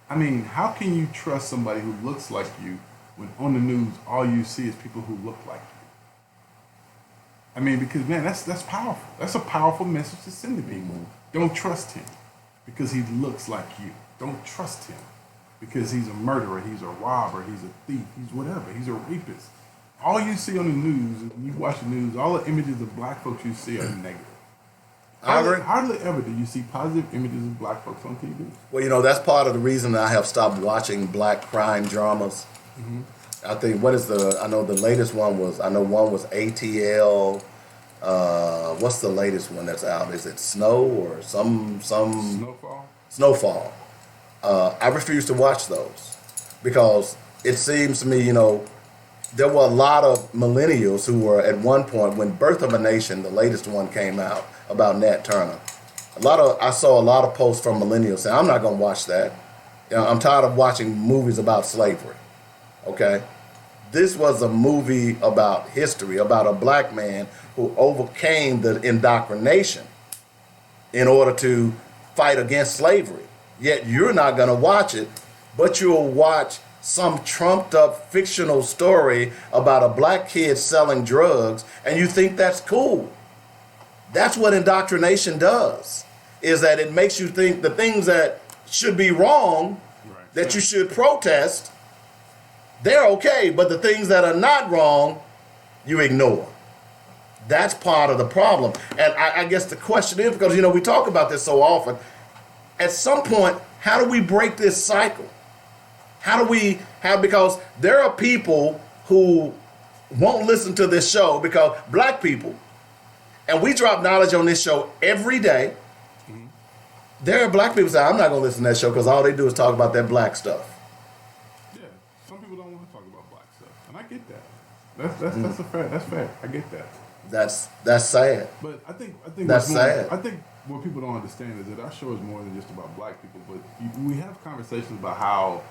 I mean, how can you trust somebody who looks like you when on the news all you see is people who look like you? I mean, because man, that's powerful. That's a powerful message to send to people. Don't trust him because he looks like you. Don't trust him because he's a murderer, he's a robber, he's a thief, he's whatever, he's a rapist. All you see on the news, when you watch the news, all the images of black folks you see are negative. I agree. Hardly ever do you see positive images of black folks on TV. Well, you know, that's part of the reason I have stopped watching black crime dramas. Mm-hmm. I think, I know the latest one was ATL. What's the latest one that's out? Is it Snow or some Snowfall? I refuse to watch those because it seems to me, you know, there were a lot of millennials who were at one point when Birth of a Nation, the latest one, came out about Nat Turner. I saw a lot of posts from millennials saying, I'm not going to watch that. You know, I'm tired of watching movies about slavery. Okay? This was a movie about history, about a black man who overcame the indoctrination in order to fight against slavery. Yet you're not going to watch it, but you'll watch some trumped up fictional story about a black kid selling drugs, and you think that's cool. That's what indoctrination does, is that it makes you think the things that should be wrong, right, that you should protest, they're okay, but the things that are not wrong, you ignore. That's part of the problem. And I guess the question is, because, you know, we talk about this so often, at some point, how do we break this cycle? Because there are people who won't listen to this show because black people, and we drop knowledge on this show every day. Mm-hmm. There are black people who say, I'm not going to listen to that show because all they do is talk about that black stuff. Yeah, some people don't want to talk about black stuff, and I get that. That's a fair. That's fair. I get that. That's sad. But I think that's sad. I think what people don't understand is that our show is more than just about black people, but we have conversations about how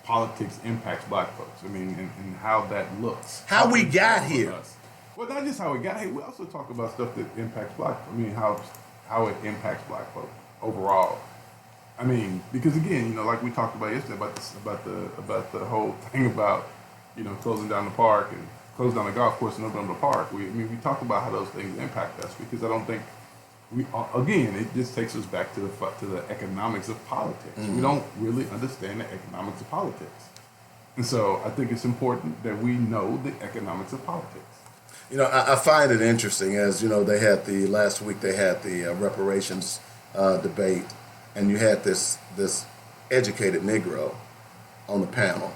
politics impacts black folks. I mean, and how that looks. How we it got affects here. us. Well, not just how we got here. We also talk about stuff that impacts black. I mean, how it impacts black folk overall. I mean, because again, like we talked about yesterday about the whole thing about closing down the park and closing down the golf course and opening up the park. We talk about how those things impact us because I don't think it just takes us back to the economics of politics. We don't really understand the economics of politics, and so I think it's important that we know the economics of politics. I find it interesting as they had last week they had the reparations debate, and you had this educated Negro on the panel.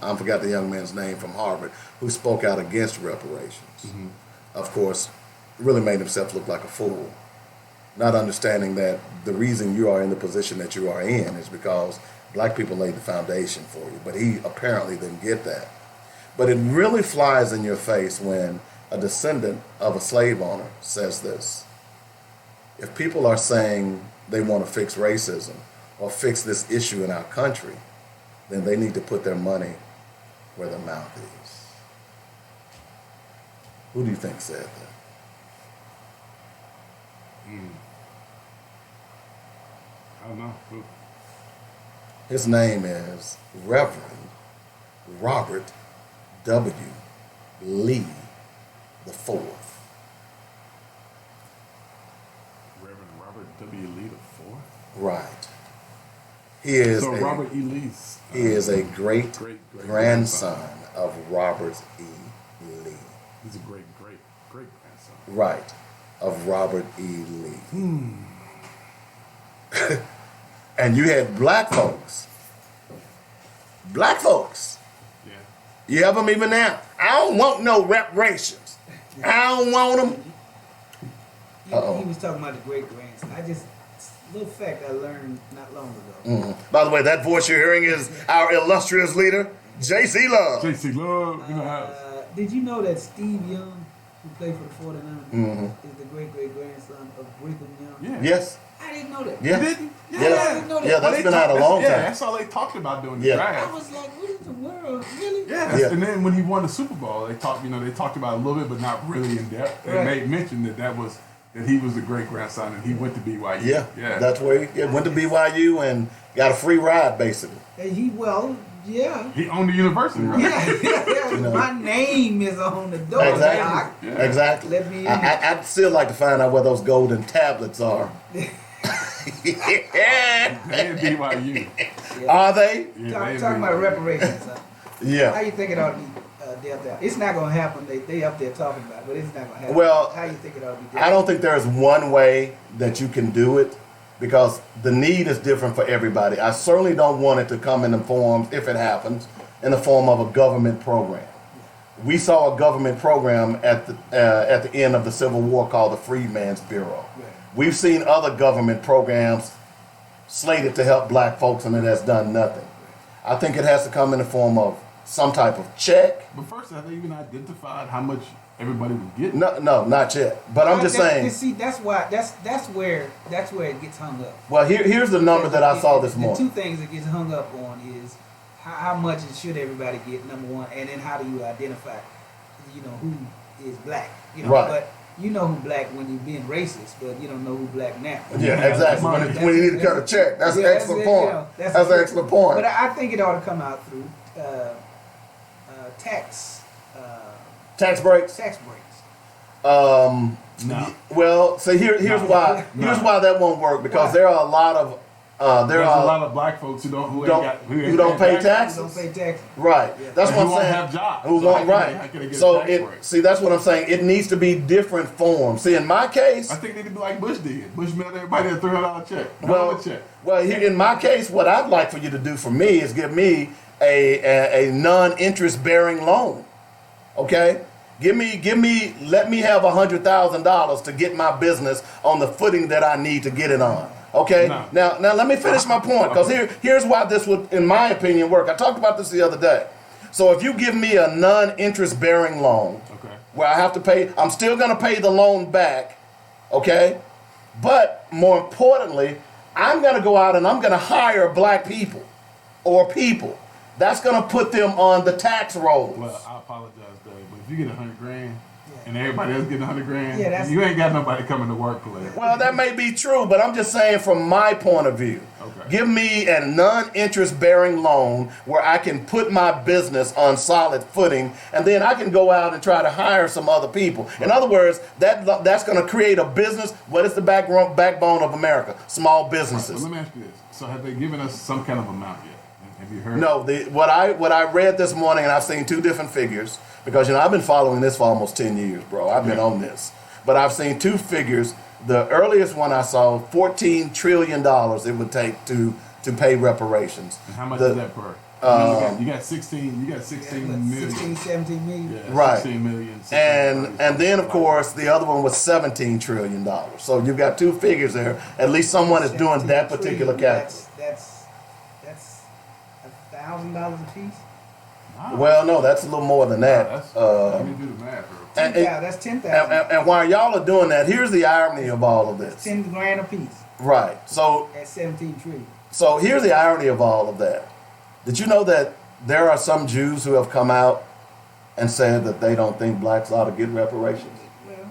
I forgot the young man's name from Harvard who spoke out against reparations. Of course, really made himself look like a fool, not understanding that the reason you are in the position that you are in is because black people laid the foundation for you. But he apparently didn't get that. But it really flies in your face when a descendant of a slave owner says this. If people are saying they want to fix racism or fix this issue in our country, then they need to put their money where their mouth is. Who do you think said that? I don't know. Who? His name is Reverend Robert W. Lee the Fourth. Reverend Robert W. Lee the Fourth. Right. He is Robert E. Lee's. He is a great grandson of Robert E. Lee. He's a great grandson. Right. Of Robert E. Lee. And you had black folks. Black folks. Yeah. You have them even now. I don't want no reparations. I don't want them. He was talking about the great grandson. Little fact I learned not long ago. By the way, that voice you're hearing is our illustrious leader, J.C. Love. J.C. Love in the house. Did you know that Steve Young, who played for the 49ers, is the great grandson of Brigham Young? Yeah. Yes. I didn't know that. Yeah. You didn't? Yeah. I didn't know that. Yeah, that's been out a long time. Yeah, that's all they talked about doing the Yeah. draft. I was like, what in the world? Really? Yeah. And then when he won the Super Bowl, they talked about it a little bit, but not really in depth. They made mention that he was the great grandson and he went to BYU. Yeah. That's where he went to BYU and got a free ride, basically. And yeah. He owned the university, right? Yeah. My name is on the door. Exactly. Yeah. Exactly. Let me in. I'd still like to find out where those golden tablets are. They at BYU. Yeah. Are they? Yeah, Talking about reparations. How Yeah. you think it ought to be dealt out? It's not going to happen. They up there talking about it, but it's not going to happen. Well, how you think it ought to be dealt I don't think there's one way that you can do it because the need is different for everybody. I certainly don't want it to come in the form, if it happens, in the form of a government program. We saw a government program at the end of the Civil War called the Freedmen's Bureau. Right. We've seen other government programs slated to help black folks and it has done nothing. I think it has to come in the form of some type of check. But first, have they even identified how much everybody would get? No, not yet. But I'm just saying. See, that's where it gets hung up. Well, here's the number that I saw this morning. The two things that gets hung up on is how much should everybody get, number one, and then how do you identify, who is black? Right. But you know who black when you're being racist, but you don't know who black now. Yeah, exactly. When you need to cut a check, that's an excellent point. That's an excellent point. But I think it ought to come out through tax breaks. Tax breaks. No. Well, so here's why that won't work because there are a lot of There's a lot of black folks who don't pay taxes. Don't pay taxes. Right. Yeah. That's And what who I'm saying. won't have jobs. Who So won't, how can right. they get a So tax break? see, that's what I'm saying. It needs to be different forms. See, in my case, I think they need to be like Bush did. Bush mailed everybody a $300 check. well, in my case, what I'd like for you to do for me is give me a non-interest bearing loan. Okay? Let me have $100,000 to get my business on the footing that I need to get it on. Okay? No. Now let me finish my point, because here's why this would, in my opinion, work. I talked about this the other day. So if you give me a non-interest bearing loan, Okay. where I have to pay, I'm still gonna pay the loan back, okay? But more importantly, I'm gonna go out and I'm gonna hire black people or people that's going to put them on the tax rolls. Well, I apologize, Dave, but if you get $100,000 and everybody else getting $100,000, Yeah, you ain't got nobody coming to work for that. Well, that may be true, but I'm just saying from my point of view. Okay. Give me a non-interest bearing loan where I can put my business on solid footing, and then I can go out and try to hire some other people. In other words, that's going to create a business. What is the backbone of America? Small businesses. Well, let me ask you this. So have they given us some kind of amount yet? Have you heard? No, what I read this morning, and I've seen two different figures, because I've been following this for almost 10 years, bro. I've been on this. But I've seen two figures. The earliest one I saw, $14 trillion it would take to pay reparations. And how much is that per? You got 16 million. 16, 17 million. Yeah, Right. 16 million. 16 And then, of course, the other one was $17 trillion. So you've got two figures there. At least someone is doing that particular calculation. That's $1,000 a piece. Wow. Well, no, that's a little more than that. Let me do the math real quick. That's 10,000. And while y'all are doing that, here's the irony of all of this. 10 grand a piece Right. So at 17 trillion. So here's the irony of all of that. Did you know that there are some Jews who have come out and said that they don't think blacks ought to get reparations? Well,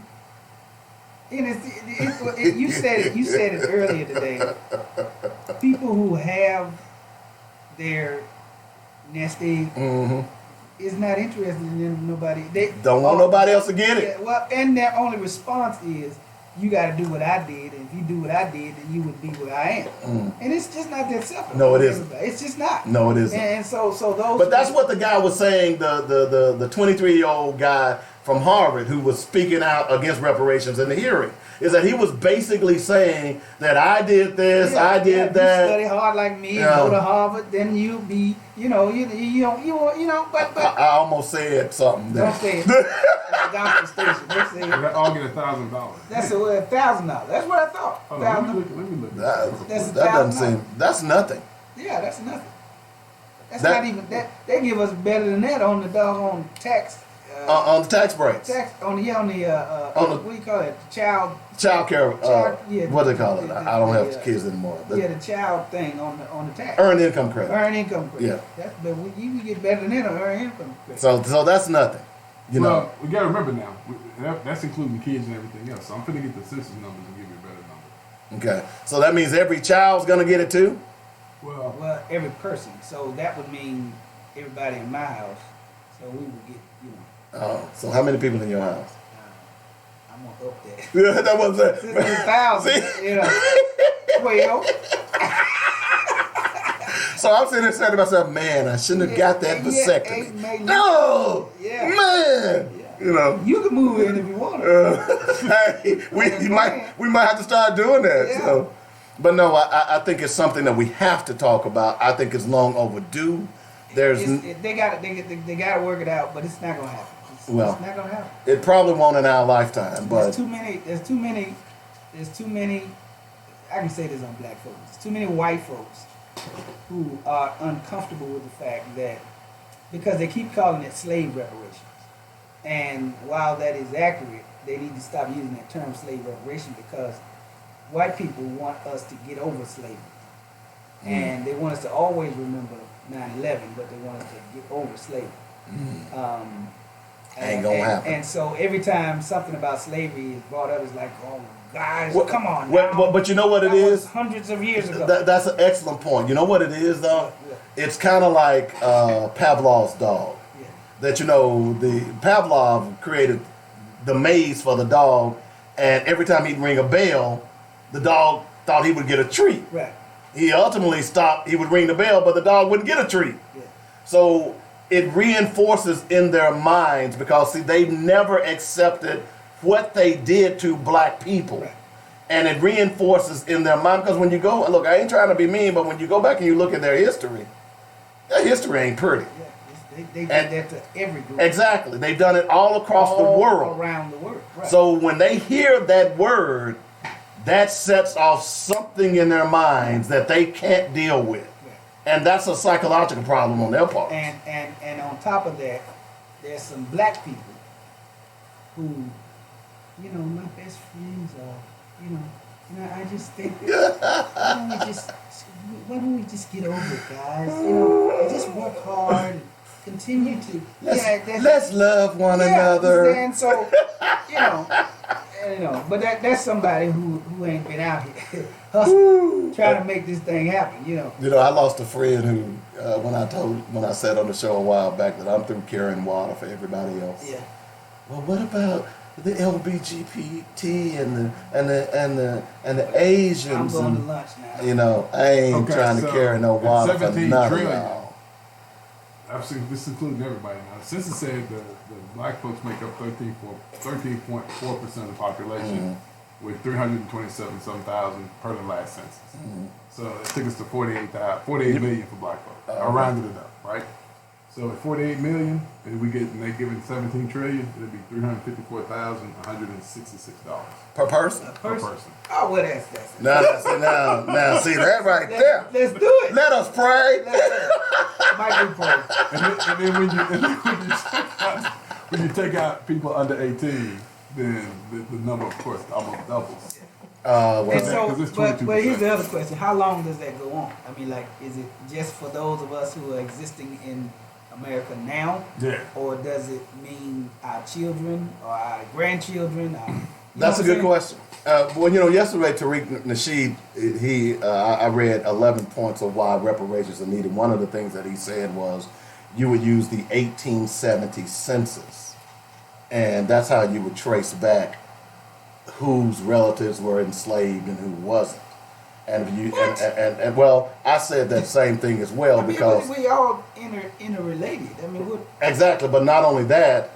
and you said it earlier today. People who have their nest egg is not interested in nobody. They Don't want nobody else to get it. Yeah, well, and their only response is, "You got to do what I did, and if you do what I did, then you would be where I am." And it's just not that simple. No, it isn't. It's just not. No, it isn't. And so those. But that's what the guy was saying, the 23-year-old guy from Harvard who was speaking out against reparations in the hearing, is that he was basically saying that I did this, I did that. You study hard like me, and go to Harvard, then you'll be, but I almost said something there. don't say it. At the doctor station, they say They all get $1,000. that's $1,000. That's what I thought. Oh, let me $1,000. look. That doesn't seem, that's nothing. Yeah, that's nothing. That's That- not even that. They give us better than that on the doggone tax. On the tax breaks. On the On the- what do you call it? Child Child care, yeah, what do they call it? I don't have the, kids anymore. the child thing on the tax. Earned income credit. Earned income credit. Yeah. That's but you can get better than that on earned income credit. So that's nothing. You know. Well, we got to remember now, that's including kids and everything else. So I'm going to get the census numbers and give you a better number. Okay. So that means every child's gonna get it too? Well, Every person. So that would mean everybody in my house. So we would get, Oh, so how many people in your house? I'm gonna up that. Yeah, that was it. This is 1,000. See? 12. So I'm sitting there saying to myself, man, I shouldn't have got that vasectomy. No, Yeah. man. Yeah. You can move in if you want to. Hey, we might have to start doing that. Yeah. So. But no, I think it's something that we have to talk about. I think it's long overdue. They got to work it out, but it's not gonna happen. It's not gonna happen. It probably won't in our lifetime, but There's too many. I can say this on black folks. There's too many white folks who are uncomfortable with the fact that because they keep calling it slave reparations, and while that is accurate, they need to stop using that term slave reparation because white people want us to get over slavery, and they want us to always remember 9/11, but they want us to get over slavery. Ain't gonna happen. And so every time something about slavery is brought up, it's like, oh guys, Well, come on well, now. but you know what it That was is? hundreds of years ago. That's an excellent point. You know what it is, though? It's kind of like Pavlov's dog. Yeah. That the Pavlov created the maze for the dog, and every time he'd ring a bell, the dog thought he would get a treat. Right. He ultimately stopped. He would ring the bell, but the dog wouldn't get a treat. Yeah. So it reinforces in their minds because they've never accepted what they did to black people. Right. And it reinforces in their mind because when you go, look, I ain't trying to be mean, but when you go back and you look at their history ain't pretty. Yeah. They did that to every group. Exactly. They've done it all across the world. Around the world. Right. So when they hear that word, that sets off something in their minds that they can't deal with. And that's a psychological problem on their part. And on top of that, there's some black people who, my best friends are, You know, I just think why don't we just get over it, guys? You know, and just work hard and continue to Let's love one another. And so, but that's somebody who ain't been out here hustling, trying to make this thing happen. You know, I lost a friend who, when I said on the show a while back that I'm through carrying water for everybody else. Yeah. Well, what about the LGBT and the Asians? I'm going to and, lunch now. you know, I ain't trying to carry no water for 17 none trillion. of y'all. I've seen this including everybody now. Since it said the black folks make up 13.4% of the population, with 327,000 per the last census. So it took us to 48 million for black folks. I rounded it up, right? So at 48 million, and they give it 17 trillion, it'd be $354,166 Per person? per person. Oh, well, that's Now, see that right there. Let's do it. Let us pray. Might be pray. And then when you take out people under 18, then the number, of course, almost doubles. And so, 'cause it's but 22%. here's the other question: how long does that go on? I mean, like, is it just for those of us who are existing in America now, Yeah. or does it mean our children or our grandchildren? That's a good question. Well, yesterday Tariq Nasheed, I read 11 points of why reparations are needed. One of the things that he said was you would use the 1870 census, and that's how you would trace back whose relatives were enslaved and who wasn't. And if you and well, I said that same thing as well because we all interrelated. I mean, exactly. But not only that,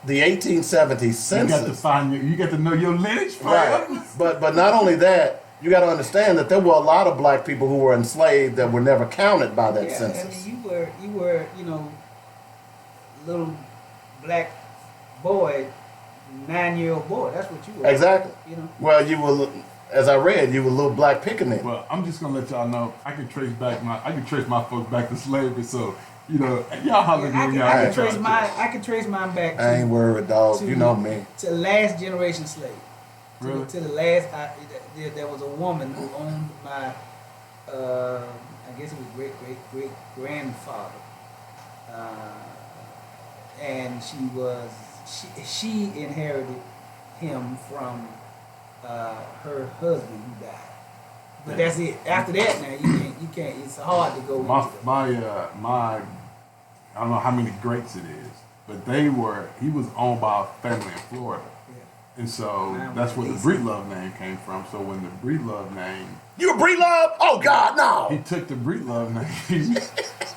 the 1870 census. You got to know your lineage, Right. But not only that, you got to understand that there were a lot of black people who were enslaved that were never counted by that census. I mean, you were little black boy, 9-year-old boy. That's what you were. Exactly. Well, you were, as I read, you were a little black pickaninny. Well, I'm just gonna let y'all know I can trace my folks back to slavery. So y'all holler at me. I can trace mine back. I ain't worried, dog. You know me. To the last generation slave. Really? To the last, there was a woman who owned my, I guess it was great grandfather, and she inherited him from her husband who died. But that's it. After that, now you can't. It's hard to go. My I don't know how many greats it is, but he was owned by a family in Florida. And so that's where the Breedlove name came from. So when the Breedlove name... You a Breedlove? Oh, God, no. He took the Breedlove name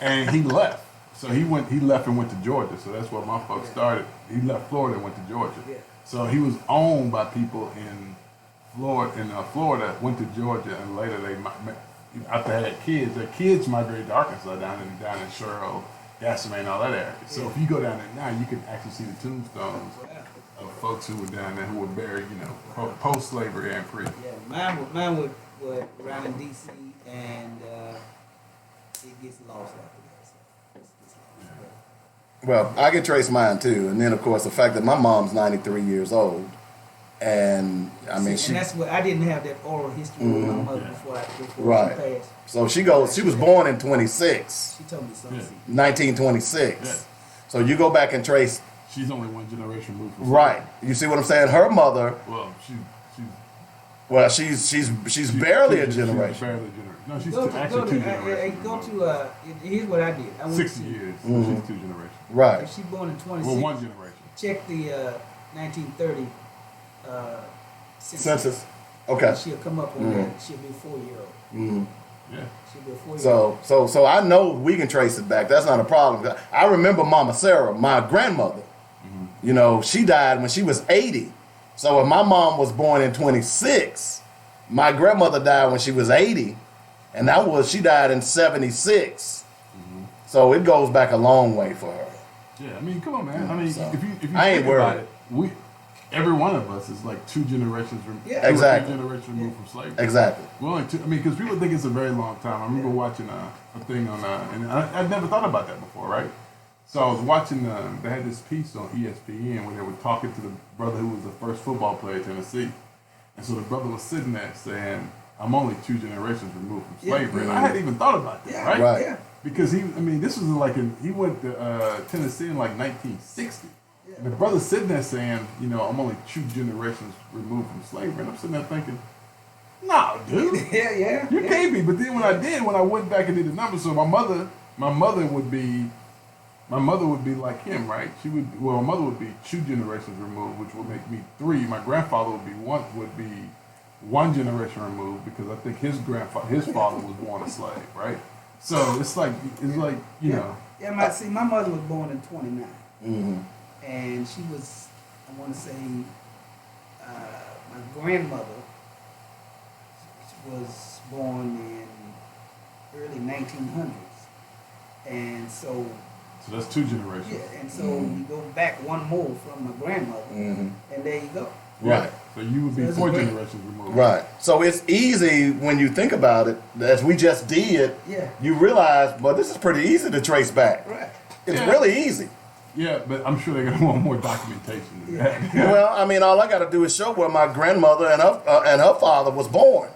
and he left. So he left and went to Georgia. So that's where my folks started. He left Florida and went to Georgia. Yeah. So he was owned by people in Florida, went to Georgia, and later after they had kids, their kids migrated to Arkansas, down in Sherrill, Gassame, and all that area. So if you go down there now, you can actually see the tombstones of folks who were down there who were buried, post-slavery and pre. Yeah, mine would around in D.C. and it gets lost after that. So it gets lost. Well, I can trace mine too, and then of course the fact that my mom's 93 years old, and I mean and that's what I didn't have that oral history with my mother before right. she passed. So she was born in 26. She told me something. 1926. Yeah. So you go back and trace. She's only one generation removed from Right. You see what I'm saying? Her mother. Well, she's barely a generation. She's barely a generation. No, she's Go actually two generations. Here's what I did. I went 60 to, years. So she's two generations. Right. If she born in 26. Well, one generation. Check the 1930 Census. Okay. She'll come up on that. She'll be a 4-year-old. Mm-hmm. Yeah. She'll be a 4-year-old. So I know we can trace it back. That's not a problem. I remember Mama Sarah, my grandmother. She died when she was 80. So if my mom was born in 26, my grandmother died when she was 80, and she died in 76. So it goes back a long way for her. Yeah, I mean, come on, man. I mean, if you I ain't think worried. about it, every one of us is like two generations removed. Yeah. Exactly. 2 generations removed from slavery. Exactly. We're only two. I mean, because people think it's a very long time. I remember watching a thing on, and I'd never thought about that before, right? So I was watching, they had this piece on ESPN where they were talking to the brother who was the first football player at Tennessee. And so the brother was sitting there saying, I'm only 2 generations removed from Yeah. slavery. And I hadn't even thought about that, Yeah, right? Right. Yeah. Because this was he went to Tennessee in like 1960. Yeah. And the brother's sitting there saying, I'm only 2 generations removed from slavery. And I'm sitting there thinking, no, dude. Yeah. You can't be. But then when I went back and did the numbers, so my mother would be like him, right? My mother would be 2 generations removed, which would make me 3. My grandfather would be 1 generation removed because I think his father was born a slave, right? So it's like you know. Yeah, my mother was born in 29. Mm-hmm. And she was, I want to say, my grandmother was born in early 1900s. And so that's 2 generations. yeah, and so you go back one more from my grandmother, Mm-hmm. and there you go. Right. So you would be So it's 4 a great- generations removed. Right. So it's easy when you think about it, as we just did, Yeah. you realize, well, this is pretty easy to trace back. Right. It's Yeah. really easy. Yeah, but I'm sure they're gonna want more documentation than that. Well, I mean, all I got to do is show where my grandmother and her father was born.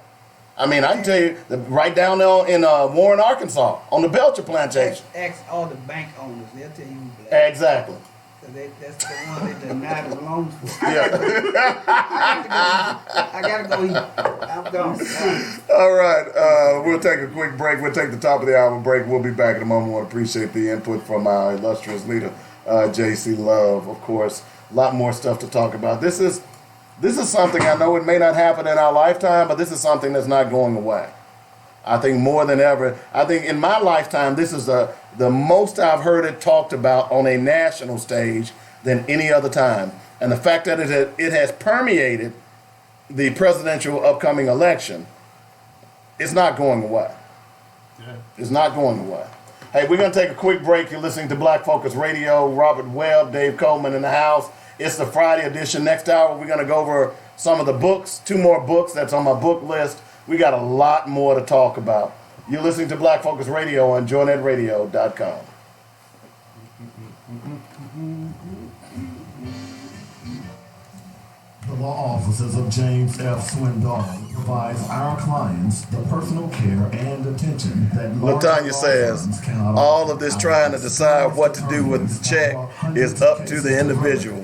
I mean, I can tell you, right down there in Warren, Arkansas, on the Belcher plantation. Ask all the bank owners; they'll tell you who black. Exactly. Because that's the one they denied the loans for. Yeah. I gotta go eat. I'm gone. All right. We'll take a quick break. We'll take the top of the hour break. We'll be back in a moment. I want to appreciate the input from our illustrious leader, J.C. Love, of course. A lot more stuff to talk about. This is something, I know it may not happen in our lifetime, but this is something that's not going away. I think more than ever, I think in my lifetime, this is the most I've heard it talked about on a national stage than any other time. And the fact that it has permeated the presidential upcoming election, it's not going away. Yeah. It's not going away. Hey, we're going to take a quick break. You're listening to Black Focus Radio. Robert Webb, Dave Coleman in the house. It's the Friday edition. Next hour, we're going to go over some of the books, 2 more books that's on my book list. We got a lot more to talk about. You're listening to Black Focus Radio on joynetradio.com. The law offices of James F. Swindoll provides our clients the personal care and attention that Latanya says, all of this trying to decide what to do with the check is up to the individual.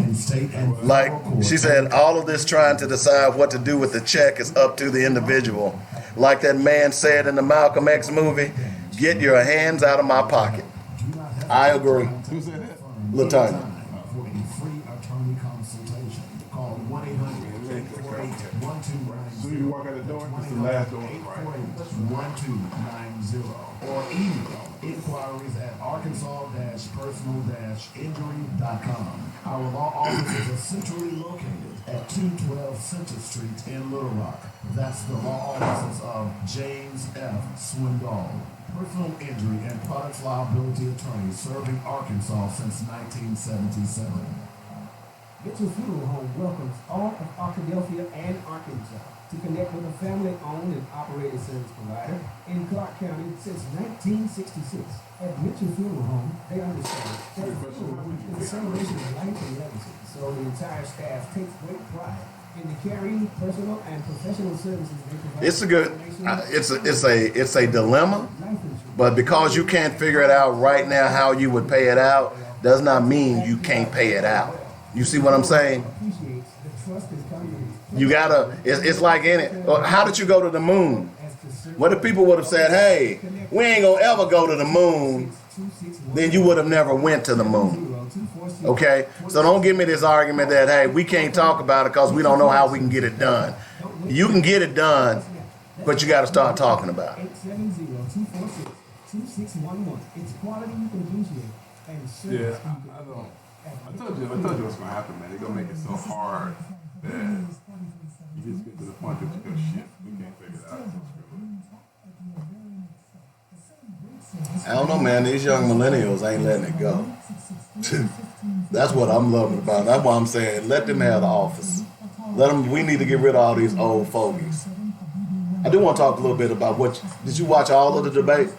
Like she said, all of this trying to decide what to do with the check is up to the individual. Like that man said in the Malcolm X movie, get your hands out of my pocket. I agree. Who said that? Latanya. For a free attorney consultation, call 1-800-848-1290. Soon you walk out the door, it's the last door on the right. 848-1290 or email inquiries at arkansas-personal-injury.com. Our law offices are centrally located at 212 Center Street in Little Rock. That's the law offices of James F. Swindoll, personal injury and products liability attorney serving Arkansas since 1977. Mitchell Funeral Home welcomes all of Arkadelphia and Arkansas to connect with a family-owned and operated service provider in Clark County since 1966. At Mitchell Funeral Home, they understand that the funeral is a celebration of life and legacy, so the entire staff takes great pride in the caring, personal, and professional services they provide. It's a good, it's a dilemma, but because you can't figure it out right now how you would pay it out, does not mean you can't pay it out. You see what I'm saying? You gotta, it's like in it. How did you go to the moon? What if people would have said, hey, we ain't gonna ever go to the moon, then you would have never went to the moon. Okay? So don't give me this argument that, hey, we can't talk about it because we don't know how we can get it done. You can get it done, but you gotta start talking about it. 870-246-2611. It's quality you can appreciate and service Yeah, you can I don't. I told you what's gonna happen, man. They're gonna make it so hard that you just get to the point that you go, shit, we can't figure it out. I don't know, man. These young millennials ain't letting it go. That's what I'm loving about it. That's why I'm saying let them have the office. Let them. We need to get rid of all these old fogies. I do want to talk a little bit about did you watch all of the debate?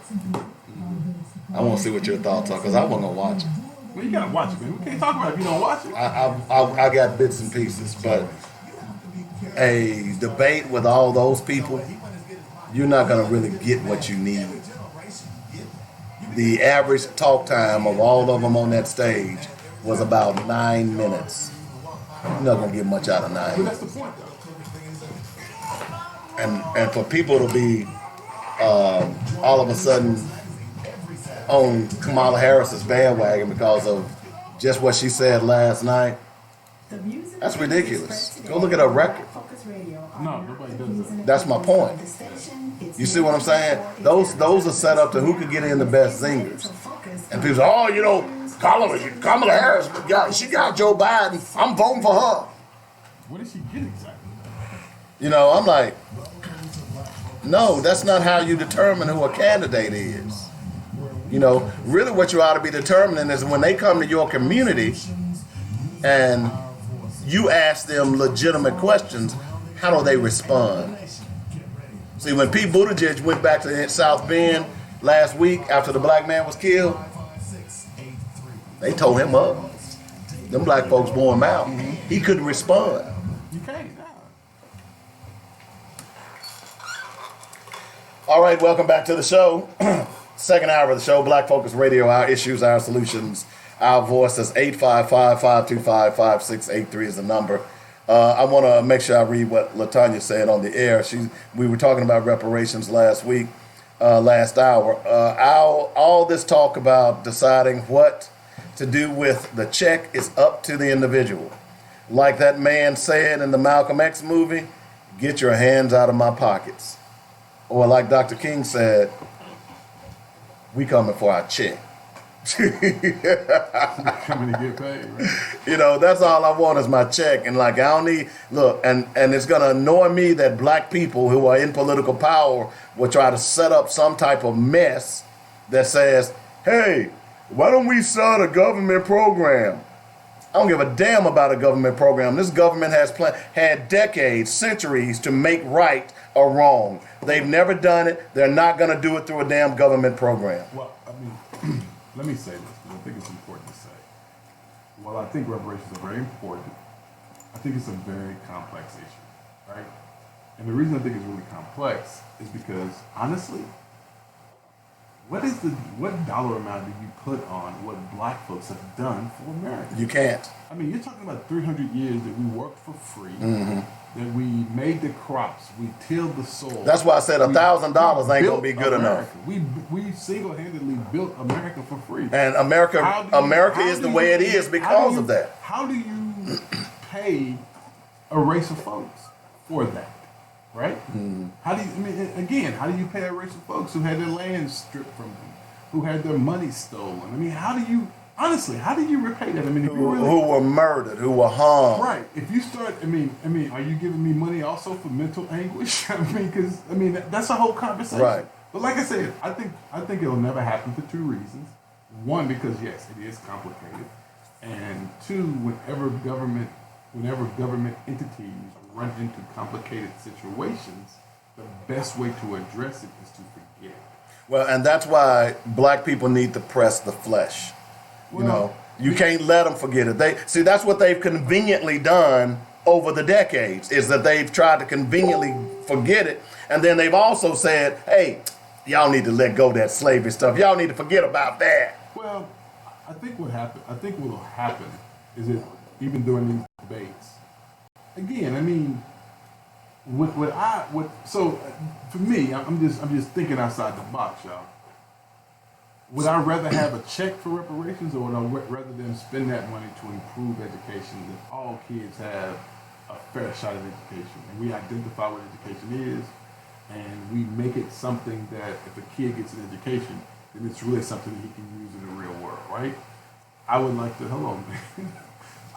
I want to see what your thoughts are because I wasn't gonna watch it. Well, you gotta watch it, man. We can't talk about it if you don't watch it. I got bits and pieces, but a debate with all those people, you're not going to really get what you need. The average talk time of all of them on that stage was about 9 minutes. You're not going to get much out of 9 But minutes. that's the point, though. And for people to be all of a sudden on Kamala Harris's bandwagon because of just what she said last night, that's ridiculous. Go look at her record. No, nobody does that. That's my point. You see what I'm saying? Those are set up to who could get in the best singers. And people say, oh, you know, Kamala Harris, she got Joe Biden. I'm voting for her. What did she get exactly? You know, I'm like, no, that's not how you determine who a candidate is. You know, really what you ought to be determining is when they come to your community and you ask them legitimate questions, how do they respond? See, when Pete Buttigieg went back to South Bend last week after the black man was killed, they tore him up. Them black folks bore him out. He couldn't respond. You can't, no. All right, welcome back to the show. Second hour of the show, Black Focus Radio, our issues, our solutions, our voices. 855-525-5683 is the number. I want to make sure I read what LaTanya said on the air. We were talking about reparations last week, last hour. All this talk about deciding what to do with the check is up to the individual. Like that man said in the Malcolm X movie, get your hands out of my pockets. Or like Dr. King said, we coming for our check. Coming to get paid, right? You know, that's all I want is my check. And like, I don't need, look, and it's going to annoy me that black people who are in political power will try to set up some type of mess that says, hey, why don't we start a government program? I don't give a damn about a government program. This government has had decades, centuries to make right a wrong. They've never done it. They're not going to do it through a damn government program. Well, I mean, let me say this, because I think it's important to say. While I think reparations are very important, I think it's a very complex issue, right? And the reason I think it's really complex is because, honestly, what dollar amount do you put on what black folks have done for America? You can't. I mean, you're talking about 300 years that we worked for free, that we made the crops, we tilled the soil. That's why I said $1,000 ain't going to be good America. enough. We single-handedly built America for free. And America is the way it is because of that. How do you pay a race of folks for that? Right? How do you pay a race of folks who had their land stripped from them, who had their money stolen? I mean, how do you repay that? I mean, Who were murdered, who were harmed. right? If you start, are you giving me money also for mental anguish? Because that's a whole conversation. Right. But like I said, I think it'll never happen for two reasons. One, because yes, it is complicated, and two, whenever government entities run into complicated situations, the best way to address it is to forget. Well, and that's why black people need to press the flesh. You can't let them forget it. That's what they've conveniently done over the decades, is that they've tried to conveniently forget it. And then they've also said, hey, y'all need to let go of that slavery stuff. Y'all need to forget about that. Well, I think what will happen is that even during these debates, again, so for me, I'm just thinking outside the box, y'all. Would I rather have a check for reparations, or would I rather them spend that money to improve education, that all kids have a fair shot at education, and we identify what education is, and we make it something that if a kid gets an education, then it's really something that he can use in the real world, right? I would like to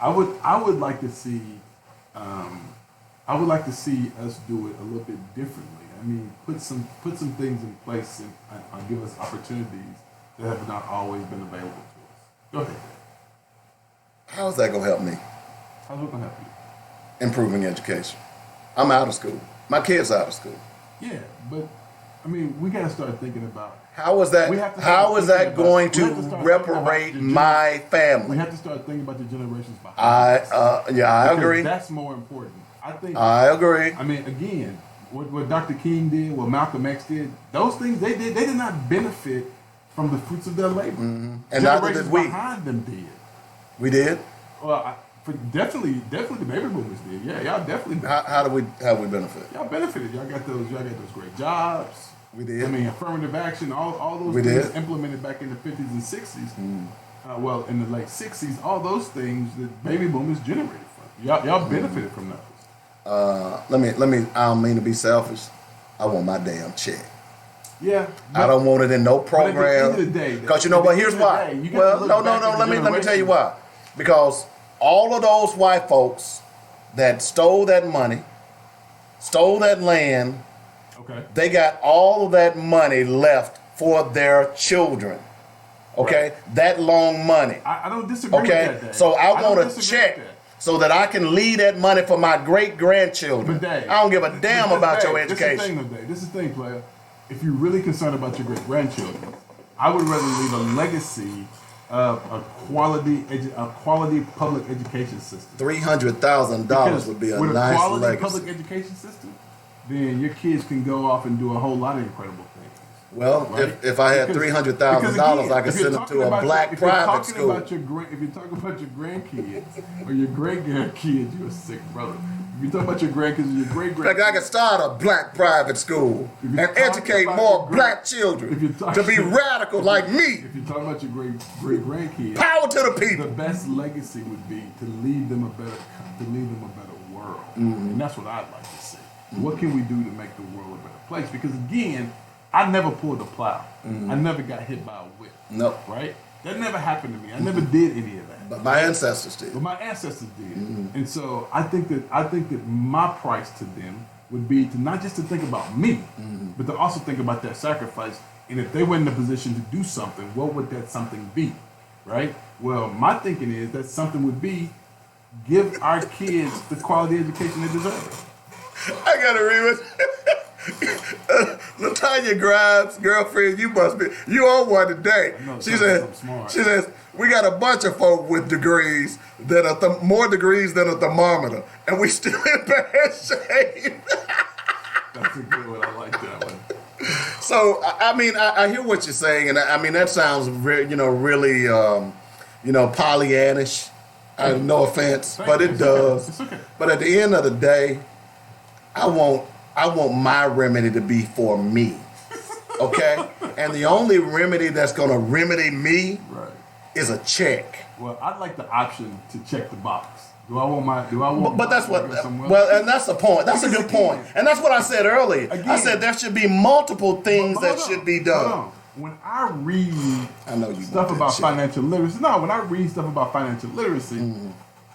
I would like to see us do it a little bit differently. I mean, put some things in place and give us opportunities that have not always been available to us. Go ahead. How's that going to help me? How's it going to help you? Improving education. I'm out of school. My kid's out of school. Yeah, but we got to start thinking about how is that going to reparate my family? We have to start thinking about the generations behind I us. agree. That's more important. I think I agree. I mean, again, what Dr. King did, what Malcolm X did, those things they did not benefit from the fruits of their labor. And neither Generations did we. behind them did. We did. Well, definitely the baby boomers did. Yeah, y'all definitely. How do we benefit? Y'all benefited. Y'all got those great jobs. We did. I mean, affirmative action, all those We things did. implemented back in the 50s and 60s. Well, in the late 60s, all those things that baby boomers generated from. Y'all benefited from those. Let me. I don't mean to be selfish. I want my damn check. Yeah. I don't want it in no But at program. the end of the day, Because you know what? Here's why. Well, no. Let me tell you why. Because all of those white folks that stole that money, stole that land, Okay. they got all of that money left for their children. Okay? Right. That long money. I don't disagree Okay? with that, Dave. So I don't want a disagree check with that. so that I can leave that money for my great grandchildren. But Dave, I don't give a damn about your Dave, education. This is the thing, though, Dave. This is the thing, player. If you're really concerned about your great grandchildren, I would rather leave a legacy of a quality public education system. $300,000 would be a with nice a quality legacy. public education system, then your kids can go off and do a whole lot of incredible things. Well, Right? if I had Because $300,000, again, I could if you're send them talking to a about black if you're private talking school. about if you're talking about your grandkids or your great grandkids, you're a sick brother. If you're talking about your grandkids or your great Like I grandkids, could start a black private school If and you're talking educate about more your black if you're children to talking- be radical like me. if you're talking about your great grandkids, Power to the the people. best legacy would be to leave them a better world, Mm-hmm. and that's what I'd like to see. What can we do to make the world a better place? Because again, I never pulled a plow. I never got hit by a whip. Nope. Right? That never happened to me. I never did any of that. But my ancestors did. But my ancestors did, and so I think that my price to them would be to not just to think about me, but to also think about their sacrifice. And if they were in a position to do something, what would that something be? Right? Well, my thinking is that something would be give our kids the quality education they deserve. I gotta read it. Latanya Grimes' girlfriend, you on one today. I know, She I'm smart. says, we got a bunch of folk with degrees that are more degrees than a thermometer, and we still in bad shape. That's a good one. I like that one. So, I mean, I hear what you're saying, and I mean, that sounds really, Pollyannish. No offense, but it does. It's okay. But at the end of the day, I want my remedy to be for me, okay? And the only remedy that's gonna remedy me Right. is a check. Well, I'd like the option to check the box. Do I want But that's mine what. to go somewhere Well, else? and that's the point. That's a good point, and that's what I said earlier. I Again. said there should be multiple things But that hold on, should be hold done. on. When I read I know you stuff want that about shit. financial literacy, when I read stuff about financial literacy,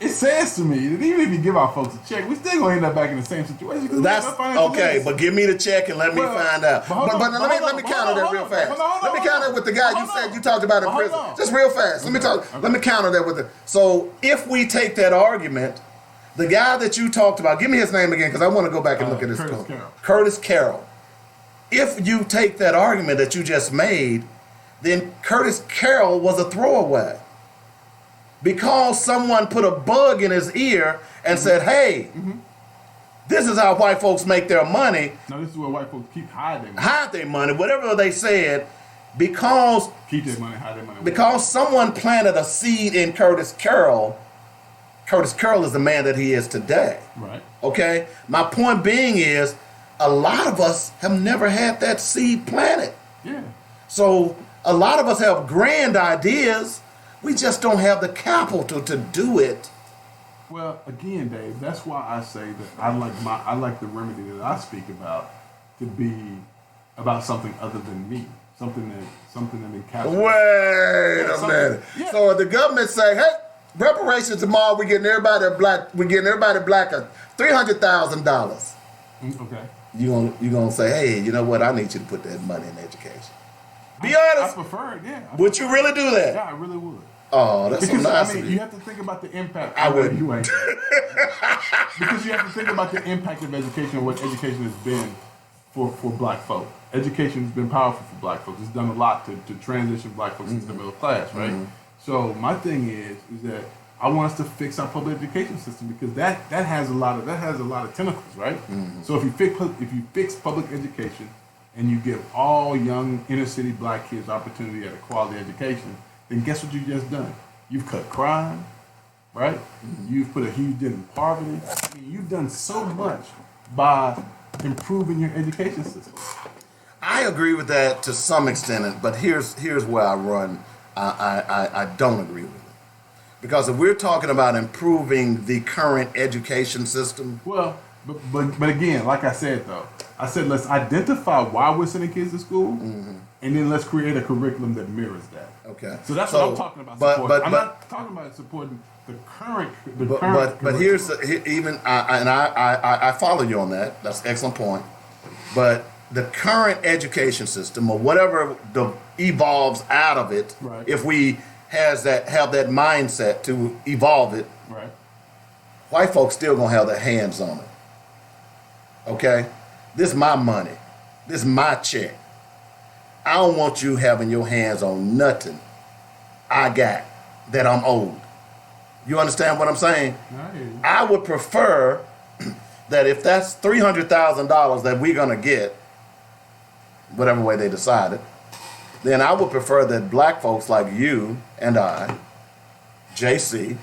it says to me that even if you give our folks a check, we still gonna end up back in the same situation. 'cause we That's have financial okay, literacy. but give me the check and let me Well, find out. but hold But on, let but me hold on, counter that hold real on, fast. hold on, Let me hold counter on. it with the guy you Hold said on. you talked about in Hold prison. on. Just real fast. Let me counter that with it. So if we take that argument, the guy that you talked about, give me his name again because I want to go back and look at his Curtis story. Carroll. Curtis Carroll. If you take that argument that you just made, then Curtis Carroll was a throwaway. Because someone put a bug in his ear and said, hey, this is how white folks make their money, No, this is where white folks keep hiding. hide their money, whatever they said, because Keep their money, hide their money. because someone planted a seed in Curtis Carroll is the man that he is today. Right. Okay? My point being is, a lot of us have never had that seed planted. Yeah. So a lot of us have grand ideas. We just don't have the capital to do it. Well, again, Dave, that's why I say that I like the remedy that I speak about to be about something other than me, something that encapsulates. Wait a something- minute. yeah. So if the government say, hey, reparations tomorrow, we're getting everybody black a $300,000. Okay. You gonna say, hey, you know what? I need you to put that money in education. Be I honest. prefer it. Yeah. Would you really do that? Yeah, I really would. Oh, that's so Because nice I mean, of you you. have to think about the impact. I wouldn't. You ain't. Because you have to think about the impact of education and what education has been for black folk. Education has been powerful for black folks. It's done a lot to transition black folks into the middle class, right? So my thing is that I want us to fix our public education system because that has a lot of tentacles, right? So if you fix public education and you give all young inner city black kids opportunity at a quality education, then guess what you've just done? You've cut crime, right? You've put a huge dent in poverty. I mean, you've done so much by improving your education system. I agree with that to some extent, but here's where I run. I don't agree with it. Because if we're talking about improving the current education system, Well, but again, like I said though, I said let's identify why we're sending kids to school, and then let's create a curriculum that mirrors that. okay. So that's what I'm talking about. I'm not talking about supporting the current. But here's I follow you on that. That's an excellent point. But the current education system, or whatever evolves out of it, Right. if we have that mindset to evolve it, Right. white folks still gonna have their hands on it. Okay, this is my money. This is my check. I don't want you having your hands on nothing I got that I'm owed. You understand what I'm saying? I hear you. I would prefer that if that's $300,000 that we're gonna get, whatever way they decide it, then I would prefer that black folks like you and I, JC,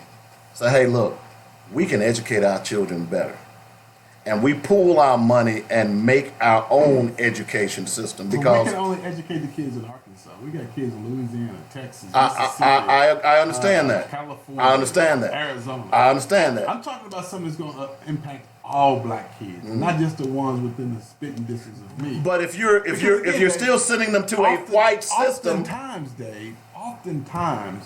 say, hey, look, we can educate our children better. And we pool our money and make our own education system Well, because we can only educate the kids in Arkansas. We got kids in Louisiana, Texas, Mississippi, I understand that. California, I understand that. Arizona. I understand that. I'm talking about something that's going to impact all black kids, not just the ones within the spitting distance of me. But if you're still sending them to a white system, oftentimes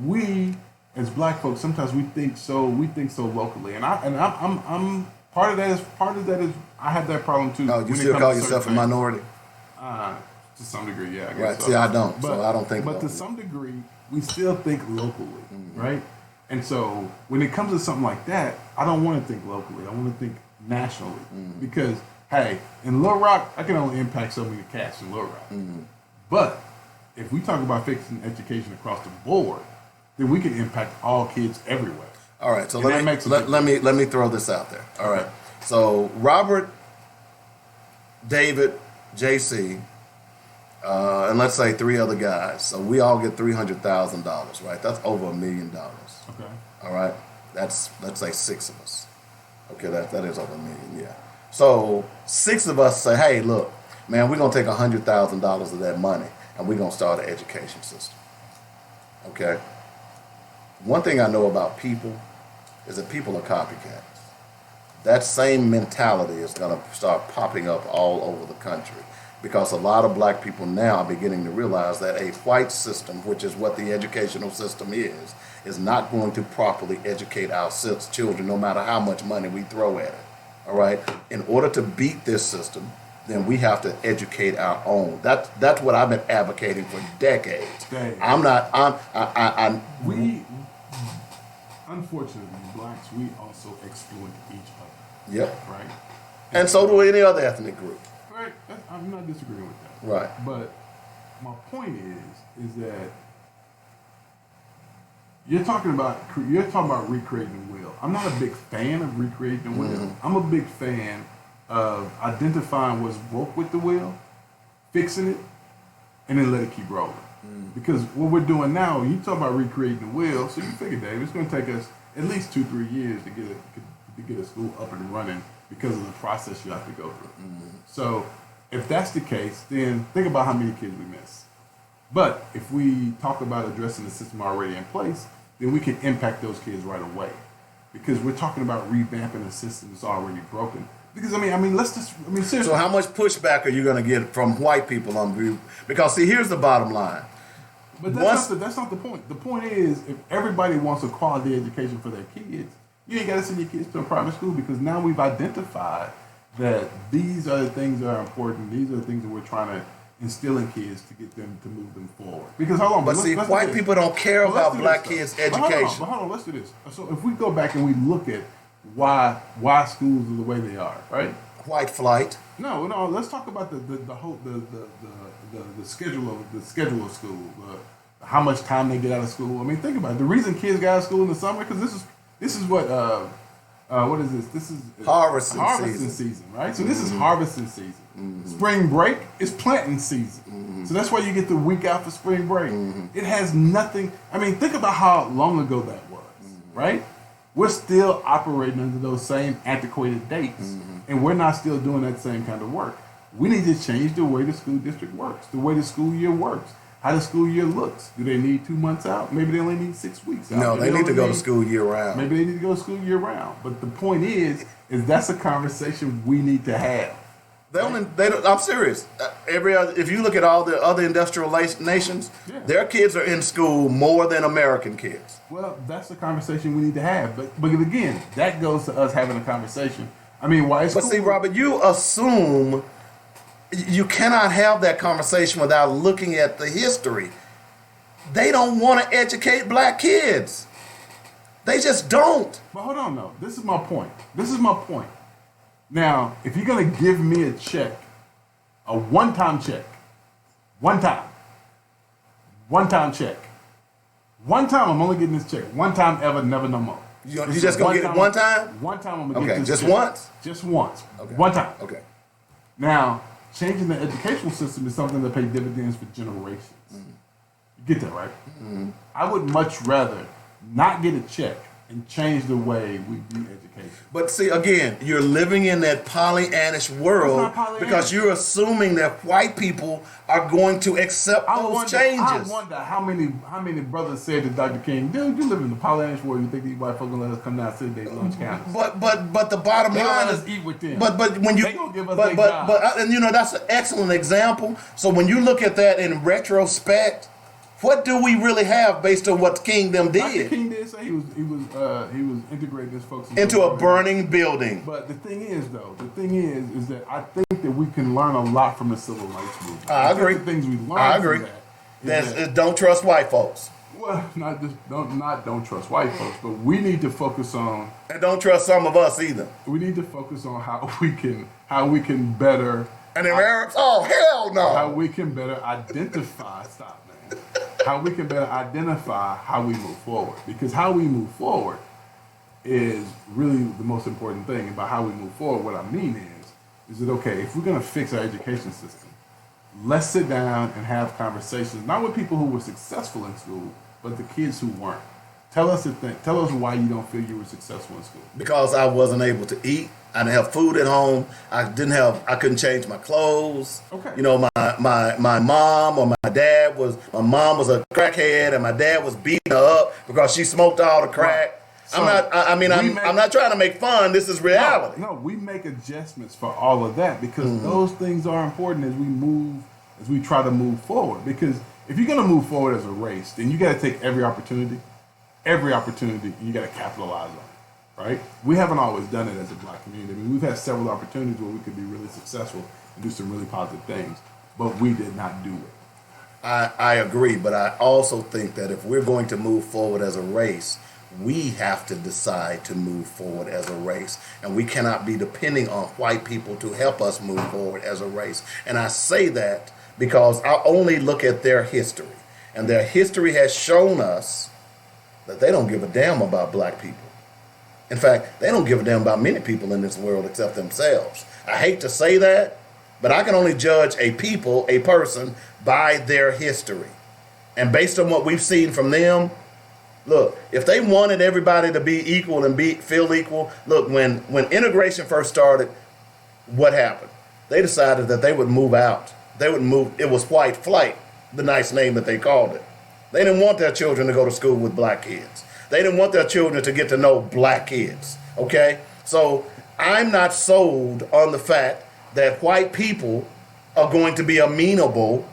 we as black folks sometimes we think so locally, and I'm part of that is I have that problem too. no, you when it still comes call to yourself a certain things. minority. To some degree, yeah. I guess Right. so. See, I don't. So I don't think. But to locally. some degree, we still think locally, right? And so when it comes to something like that, I don't want to think locally. I want to think nationally because hey, in Little Rock, I can only impact so many cats in Little Rock. But if we talk about fixing education across the board, then we can impact all kids everywhere. All right, so And that makes a big let me throw this out there. All right, so Robert, David, JC, and let's say three other guys. So we all get $300,000, right? That's over $1 million. Okay. All right, let's say six of us. Okay, that is over $1 million. Yeah. So six of us say, hey, look, man, we're gonna take $100,000 of that money and we're gonna start an education system. Okay. One thing I know about people is that people are copycats. That same mentality is going to start popping up all over the country because a lot of black people now are beginning to realize that a white system, which is what the educational system is not going to properly educate our children no matter how much money we throw at it. All right? In order to beat this system, then we have to educate our own. That's what I've been advocating for decades. Dang. We Unfortunately, blacks, we also exploit each other. Yep. Right? And so do any other ethnic group. Right. I'm not disagreeing with that. Right. But my point is that you're talking about recreating the wheel. I'm not a big fan of recreating the wheel. I'm a big fan of identifying what's broke with the wheel, fixing it, and then let it keep rolling. Because what we're doing now, you talk about recreating the wheel, so you figure, Dave, it's going to take us at least 2-3 years to get a school up and running because of the process you have to go through. So if that's the case, then think about how many kids we miss. But if we talk about addressing the system already in place, then we can impact those kids right away. Because we're talking about revamping a system that's already broken. Because seriously. So how much pushback are you going to get from white people on view? Because see, here's the bottom line. But that's not the point. The point is, if everybody wants a quality education for their kids, you ain't got to send your kids to a private school because now we've identified that these are the things that are important. These are the things that we're trying to instill in kids to get them to move them forward. Because hold on, But see, white people don't care about black kids' education. Hold on, let's do this. So if we go back and we look at why schools are the way they are, right? White flight. No. Let's talk about the schedule of school. how much time they get out of school. I mean, think about it. The reason kids get out of school in the summer because this is what is this? This is Harvesting season, right? So this is harvesting season. Spring break is planting season. So that's why you get the week out for spring break. It has nothing. I mean, think about how long ago that was, right? We're still operating under those same antiquated dates, and we're not still doing that same kind of work. We need to change the way the school district works, the way the school year works, how the school year looks. Do they need 2 months out? Maybe they only need 6 weeks out. No, Maybe they need to go to need- school year round. Maybe they need to go to school year round. But the point is that's a conversation we need to have. I'm serious. If you look at all the other industrial nations, their kids are in school more than American kids. Well, that's the conversation we need to have. But again, that goes to us having a conversation. I mean, why is But see, Robert, you assume you cannot have that conversation without looking at the history. They don't want to educate black kids. They just don't. But hold on, though. This is my point. Now, if you're going to give me a check, a one-time check, one time check, one time I'm only getting this check, one time ever, never no more. You just going to get it one time? One time I'm going to get this just check. once? Just once. Okay. One time. Okay. Now, changing the educational system is something that pays dividends for generations. You get that, right? I would much rather not get a check and change the way we do education. But see, again, you're living in that Pollyannish world It's not Pollyannish. because you're assuming that white people are going to accept those changes. I wonder how many brothers said to Dr. King, dude, you live in the Pollyannish world. You think these white folks gonna let us come down and sit at lunch counters? But the bottom They line let is us eat with them. But when you They gonna give us their jobs. and you know that's an excellent example. So when you look at that in retrospect, what do we really have based on what King them Dr. did King did say he was integrating his folks into a burning building? But the thing is that I think that we can learn a lot from the civil rights movement. I agree. The things we learned I agree. from that is that, Don't trust white folks, well, don't trust white folks, but we need to focus on and don't trust some of us either. how we can better And the Arabs, oh hell how no! we can better identify how we can better identify how we move forward, because how we move forward is really the most important thing. And by how we move forward, what I mean is that okay, if we're going to fix our education system, let's sit down and have conversations, not with people who were successful in school, but the kids who weren't. Tell us why you don't feel you were successful in school. Because I wasn't able to eat. I didn't have food at home. I couldn't change my clothes. Okay. You know, my mom or my mom was a crackhead and my dad was beating her up because she smoked all the crack. Right. I'm not trying to make fun. This is reality. No, we make adjustments for all of that because those things are important as we try to move forward. Because if you're going to move forward as a race, then you got to take every opportunity, and you got to capitalize on it. Right? We haven't always done it as a black community. I mean, we've had several opportunities where we could be really successful and do some really positive things, but we did not do it. I agree, but I also think that if we're going to move forward as a race, we have to decide to move forward as a race. And we cannot be depending on white people to help us move forward as a race. And I say that because I only look at their history. And their history has shown us that they don't give a damn about black people. In fact, they don't give a damn about many people in this world except themselves. I hate to say that, but I can only judge a person, by their history. And based on what we've seen from them, look, if they wanted everybody to be equal and feel equal, look, when integration first started, what happened? They decided that they would move out. It was white flight, the nice name that they called it. They didn't want their children to go to school with black kids. They didn't want their children to get to know black kids, okay? So I'm not sold on the fact that white people are going to be amenable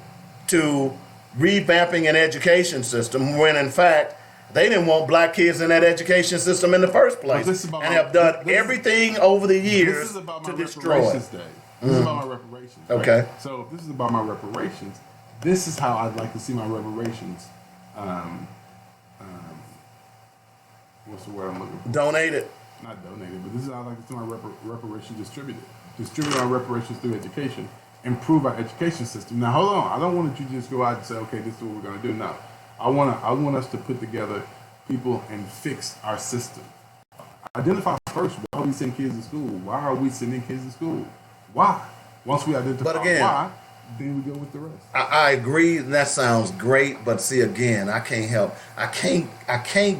to revamping an education system when, in fact, they didn't want black kids in that education system in the first place and have done everything over the years to destroy it. This is about my reparations. Right? Okay. So if this is about my reparations, this is how I'd like to see my reparations. What's the word I'm looking for? Donated. Not donated, but this is how I'd like to see my reparations distributed. Distribute our reparations through education. Improve our education system. Now, hold on. I don't want you to just go out and say, okay, this is what we're going to do. No. I want us to put together people and fix our system. Identify first why we send kids to school. Why are we sending kids to school? Why? Once we identify why, then we go with the rest. I agree, and that sounds great. But see, again, I can't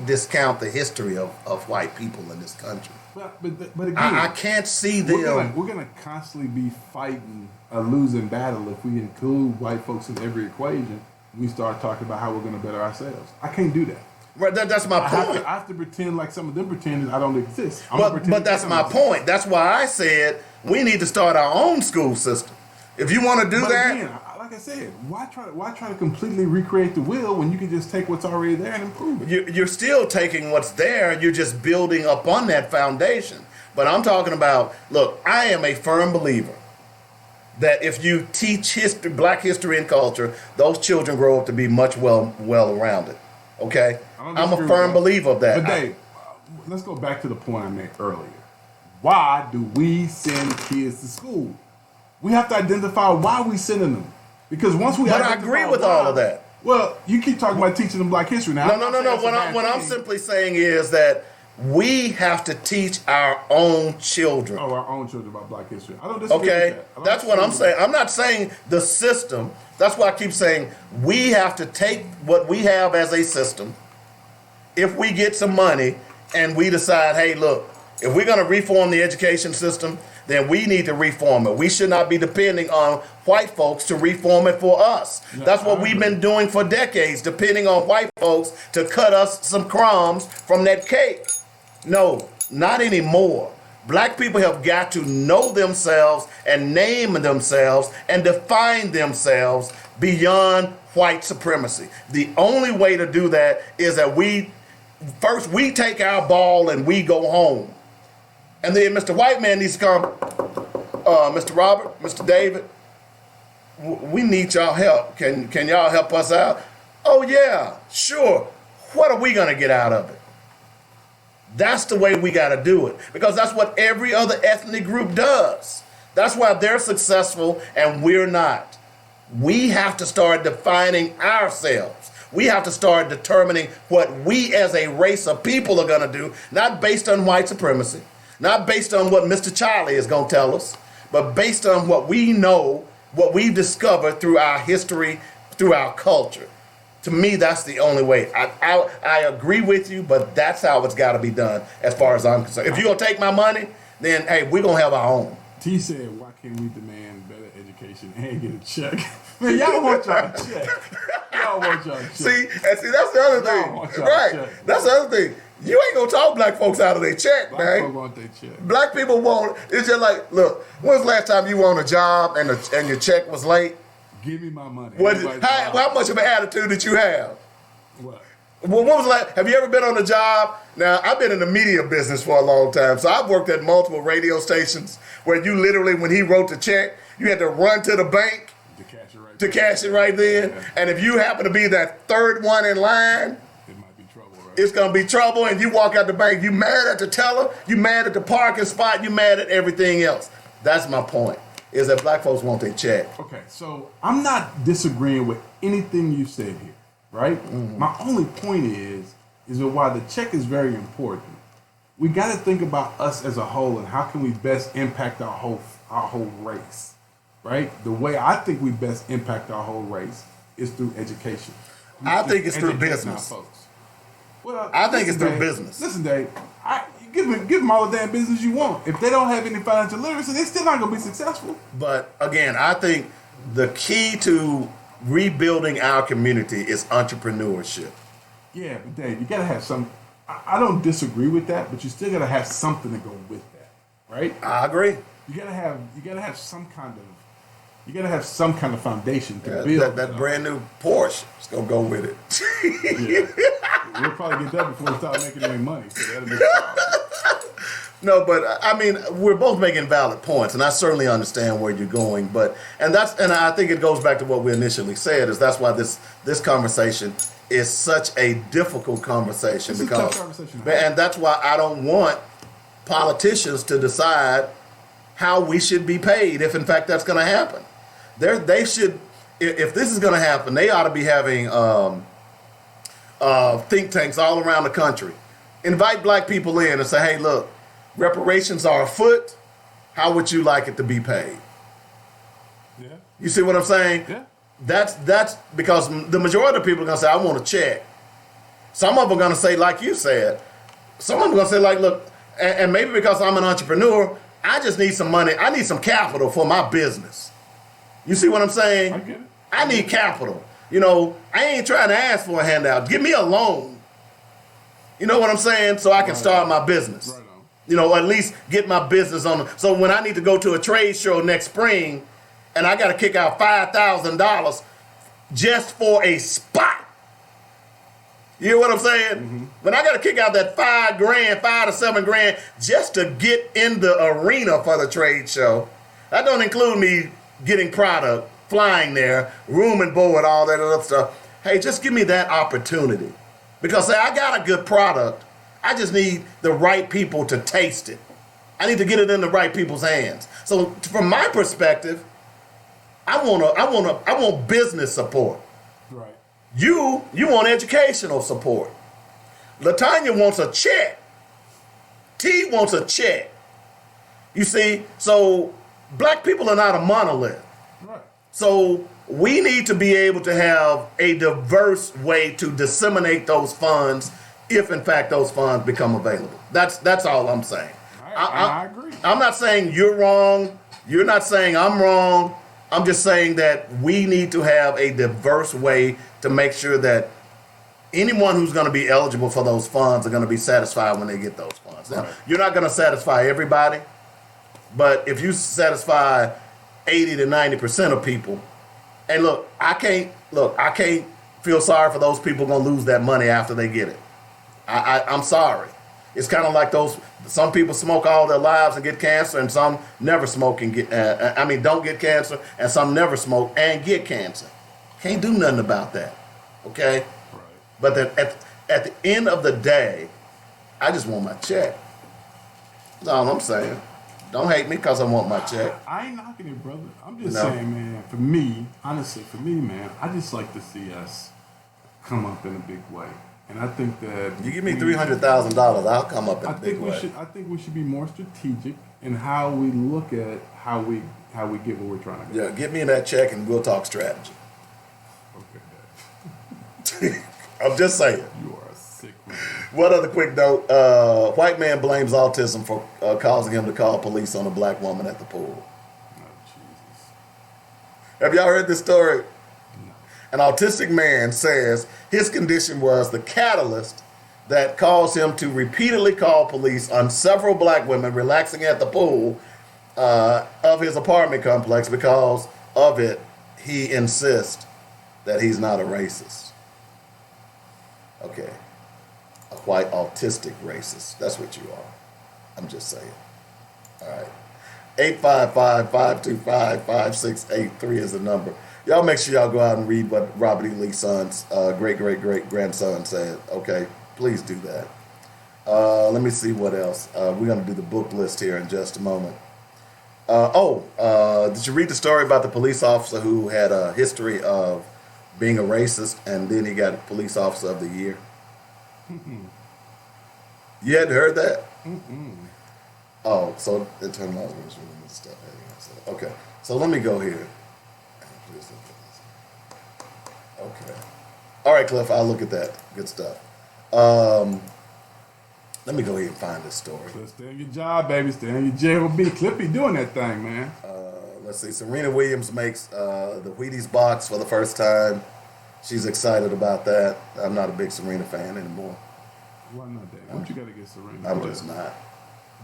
discount the history of white people in this country. But again, I can't see them. We're gonna constantly be fighting a losing battle if we include white folks in every equation. We start talking about how we're gonna better ourselves. I can't do that. Right, that's my point. I have to pretend like some of them pretend I don't exist. But that's my point. That's why I said we need to start our own school system. If you want to do that, again, like I said, why try to completely recreate the wheel when you can just take what's already there and improve it? you're still taking what's there. You're just building upon that foundation. But I'm talking about. Look, I am a firm believer that if you teach history, black history and culture, those children grow up to be much well-rounded. Okay, I'm a firm believer of that. But Dave, let's go back to the point I made earlier. Why do we send kids to school? We have to identify why we sending them. Because once we But I agree with all of that. Well, you keep talking about teaching them black history now. No. What I'm simply saying is that we have to teach our own children. Oh, our own children about black history. I don't disagree with that. That's what I'm saying. I'm not saying the system. That's why I keep saying we have to take what we have as a system. If we get some money and we decide, hey, look, if we're going to reform the education system, then we need to reform it. We should not be depending on white folks to reform it for us. That's what we've been doing for decades, depending on white folks to cut us some crumbs from that cake. No, not anymore. Black people have got to know themselves and name themselves and define themselves beyond white supremacy. The only way to do that is that we take our ball and we go home. And then Mr. White Man needs to come, Mr. Robert, Mr. David, we need y'all help. Can y'all help us out? Oh yeah, sure. What are we gonna get out of it? That's the way we got to do it, because that's what every other ethnic group does. That's why they're successful and we're not. We have to start defining ourselves. We have to start determining what we as a race of people are going to do, not based on white supremacy, not based on what Mr. Charlie is going to tell us, but based on what we know, what we've discovered through our history, through our culture. To me, that's the only way. I agree with you, but that's how it's got to be done as far as I'm concerned. If you're going to take my money, then, hey, we're going to have our own. T said, why can't we demand better education and get a check? Man, y'all want y'all check. Y'all want y'all check. See, that's the other thing. Right. Check. That's the other thing. You ain't going to talk black folks out of their check, black man. Black folks want their check. Black people won't. It's just like, look, when was the last time you were on a job and your check was late? Give me my money. How much of an attitude did you have? What? Well, when was the last? Have you ever been on a job? Now, I've been in the media business for a long time, so I've worked at multiple radio stations where you literally, when he wrote the check, you had to run to the bank to cash it right then. Yeah. And if you happen to be that third one in line, it might be trouble, right? It's going to be trouble, and you walk out the bank, you mad at the teller, you mad at the parking spot, you mad at everything else. That's my point, is that black folks want their check. Okay, so I'm not disagreeing with anything you said here, right? Mm-hmm. My only point is that while the check is very important, we got to think about us as a whole and how can we best impact our whole race, right? The way I think we best impact our whole race is through education. I think it's through business. Well, I think it's through business. Listen, Dave, give them all the damn business you want. If they don't have any financial literacy, they're still not going to be successful. But again, I think the key to rebuilding our community is entrepreneurship. Yeah, but Dave, you got to have some. I don't disagree with that, but you still got to have something to go with that, right? I agree. You got to have some kind of foundation to build that brand new Porsche. It's gonna go with it. Yeah. We'll probably get that before we start making any money. So that'll be No, but I mean, we're both making valid points, and I certainly understand where you're going. And I think it goes back to what we initially said. Is that's why this conversation is such a difficult conversation. It's a tough conversation. And that's why I don't want politicians to decide how we should be paid, if in fact that's going to happen. They should, if this is going to happen, they ought to be having think tanks all around the country. Invite black people in and say, hey, look, reparations are afoot. How would you like it to be paid? Yeah. You see what I'm saying? Yeah. That's because the majority of people are going to say, I want a check. Some of them are going to say, like you said, some of them are going to say, like, look, and maybe because I'm an entrepreneur, I just need some money. I need some capital for my business. You see what I'm saying? I get it. I need capital. You know, I ain't trying to ask for a handout. Give me a loan. You know what I'm saying? So I can start my business. Right on. You know, at least get my business on. So when I need to go to a trade show next spring and I got to kick out $5,000 just for a spot. You hear what I'm saying? Mm-hmm. When I got to kick out that $5 to $7 grand just to get in the arena for the trade show, that don't include me getting product, flying there, room and board, all that other stuff. Hey, just give me that opportunity. Because say I got a good product, I just need the right people to taste it. I need to get it in the right people's hands. So from my perspective, I want business support. Right. You want educational support. LaTanya wants a check. T wants a check. You see, so black people are not a monolith. Right. So we need to be able to have a diverse way to disseminate those funds if in fact those funds become available. That's all I'm saying. I agree. I'm not saying you're wrong. You're not saying I'm wrong. I'm just saying that we need to have a diverse way to make sure that anyone who's going to be eligible for those funds are going to be satisfied when they get those funds. Now, Right. you're not going to satisfy everybody, but if you satisfy 80 to 90% of people, and I can't feel sorry for those people going to lose that money after they get it. I'm sorry. It's kind of like some people smoke all their lives and get cancer, and some never smoke and don't get cancer, and some never smoke and get cancer. Can't do nothing about that, okay? Right. But at the end of the day, I just want my check. That's all I'm saying. Don't hate me because I want my check. I ain't knocking it, brother. I'm just No. saying, man, for me, honestly, man, I just like to see us come up in a big way. And I think that You give me $300,000, I'll come up in a big way. I think we should be more strategic in how we look at how we get what we're trying to get. Yeah, get me that check and we'll talk strategy. Okay, I'm just saying. you are a sick man. One other quick note. White man blames autism for causing him to call police on a black woman at the pool. Oh, Jesus. Have y'all heard this story? No. An autistic man says his condition was the catalyst that caused him to repeatedly call police on several black women relaxing at the pool of his apartment complex. Because of it, he insists that he's not a racist. Okay. A white autistic racist. That's what you are. I'm just saying. All right. 855-525-5683 is the number. Y'all make sure y'all go out and read what Robert E. Lee's son's great-great-great-grandson said. Okay? Please do that. Let me see what else. We're going to do the book list here in just a moment. Did you read the story about the police officer who had a history of being a racist and then he got Police Officer of the Year? You hadn't heard that? Oh, so internalized racism and stuff. Okay, so let me go here. Okay. All right, Cliff, I'll look at that. Good stuff. Let me go ahead and find this story. So stay on your job, baby. Stay on your JOB. Clippy doing that thing, man. Let's see. Serena Williams makes the Wheaties box for the first time. She's excited about that. I'm not a big Serena fan anymore. Why not that? What you got to get Serena? I'm just not.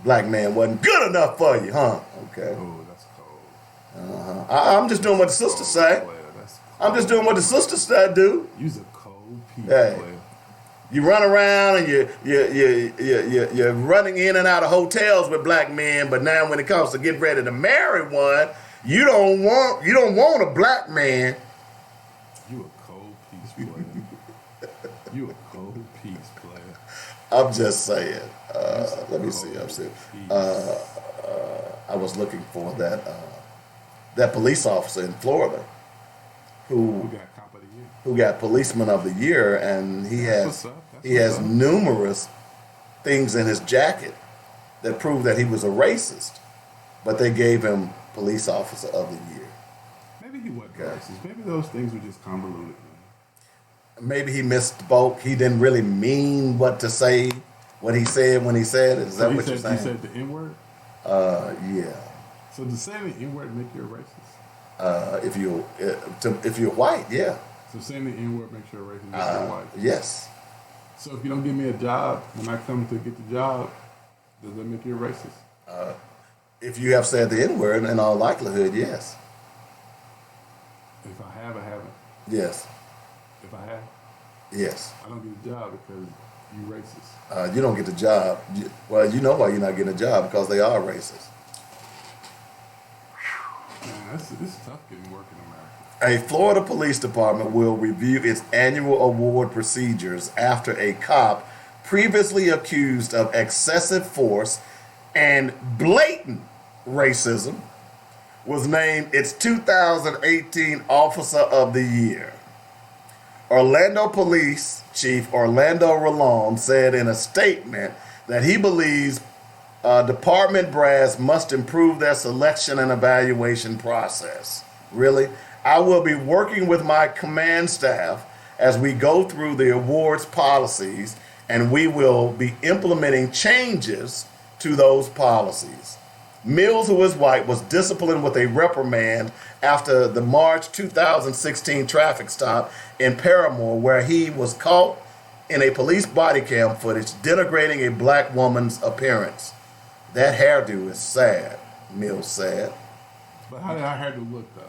Black man wasn't good enough for you, huh? Okay. Oh, that's cold. I'm just doing what the sisters say. Player, that's cold. I'm just doing what the sisters say, do. You's a cold piece, Hey. player. You run around and you're running in and out of hotels with black men, but now when it comes to getting ready to marry one, you don't want a black man. You a cold piece, player. You a cold piece, player. I'm just saying. Let me see. I was looking for that police officer in Florida We who got cop of the year. who got Policeman of the Year, and he That's has what's up. That's he has what's up. numerous things in his jacket that prove that he was a racist, but they gave him Police Officer of the Year. Maybe he wasn't Okay. racist. Maybe those things were just convoluted. Man. Maybe he misspoke. He didn't really mean what to say, what he said when he said it. Is So that what you're you saying? said the N word. Yeah. So to say the N word make you a racist? If you're white, yeah. So saying the N word makes you a racist if you're white. Yes. So if you don't give me a job when I come to get the job, does that make you a racist? If you have said the N word, in all likelihood, yes. If I have, I haven't. Yes. If I have, Yes. I don't get a job because you racist. You don't get the job. Well, you know why you're not getting a job, because they are racist. Man, it's tough getting work in America. A Florida police department will review its annual award procedures after a cop previously accused of excessive force and blatant racism was named its 2018 Officer of the Year. Orlando Police Chief Orlando Rolon said in a statement that he believes department brass must improve their selection and evaluation process. Really? I will be working with my command staff as we go through the awards policies, and we will be implementing changes to those policies. Mills, who is white, was disciplined with a reprimand after the March 2016 traffic stop in Paramore, where he was caught in a police body cam footage denigrating a black woman's appearance. That hairdo is sad, Mills said. But how did our hairdo look though?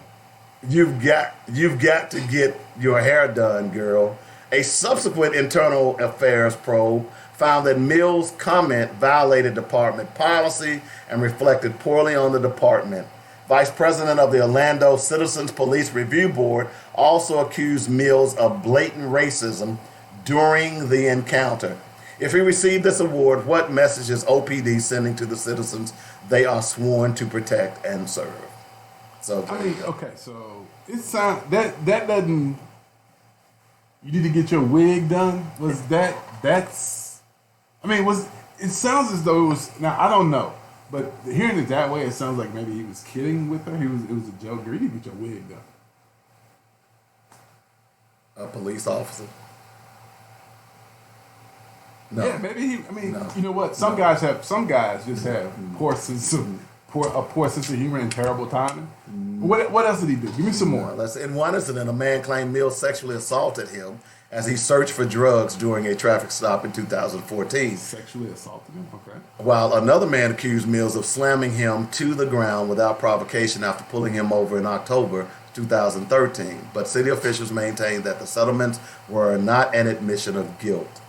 You've got to get your hair done, girl. A subsequent internal affairs probe found that Mills' comment violated department policy and reflected poorly on the department. Vice President of the Orlando Citizens Police Review Board also accused Mills of blatant racism during the encounter. If he received this award, what message is OPD sending to the citizens they are sworn to protect and serve? So I mean, okay, so it sounds that doesn't. You need to get your wig done. That's? I mean, it sounds as though it was. Now I don't know, but hearing it that way, it sounds like maybe he was kidding with her. It was a joke. You need to get your wig done. a police officer. No. Yeah, maybe he. I mean, No. you know what? Some guys just have poor sense of poor sense of humor and terrible timing. What else did he do? Give me some more. In one incident, a man claimed Mills sexually assaulted him as he searched for drugs during a traffic stop in 2014. Sexually assaulted him. Okay. While another man accused Mills of slamming him to the ground without provocation after pulling him over in October 2013. But city officials maintained that the settlements were not an admission of guilt.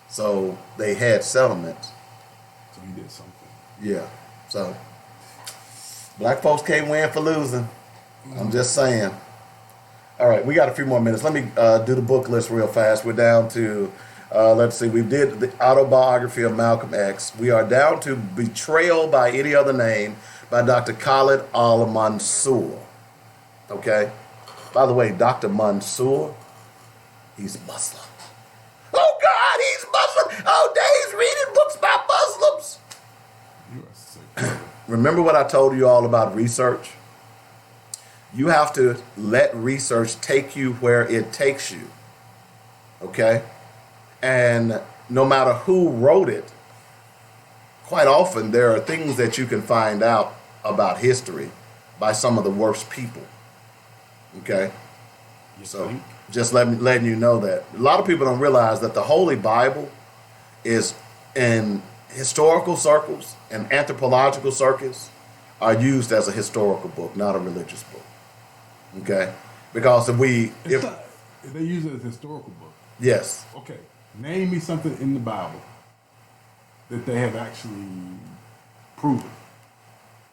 So they had settlements. So he did something. Yeah. So black folks can't win for losing. I'm just saying. All right, we got a few more minutes. Let me do the book list real fast. We're down to, let's see, we did the autobiography of Malcolm X. We are down to Betrayal by Any Other Name by Dr. Khalid al-Mansour. Okay? By the way, Dr. Mansour, he's Muslim. Oh, God, he's Muslim. Oh, Dave's reading books by Muslims. You are sick. Remember what I told you all about research? You have to let research take you where it takes you. Okay? And no matter who wrote it, quite often there are things that you can find out about history by some of the worst people. Okay? So just letting you know that. A lot of people don't realize that the Holy Bible is in historical circles and anthropological circles are used as a historical book, not a religious book. Okay? Because if they use it as a historical book. Yes. Okay. Name me something in the Bible that they have actually proven.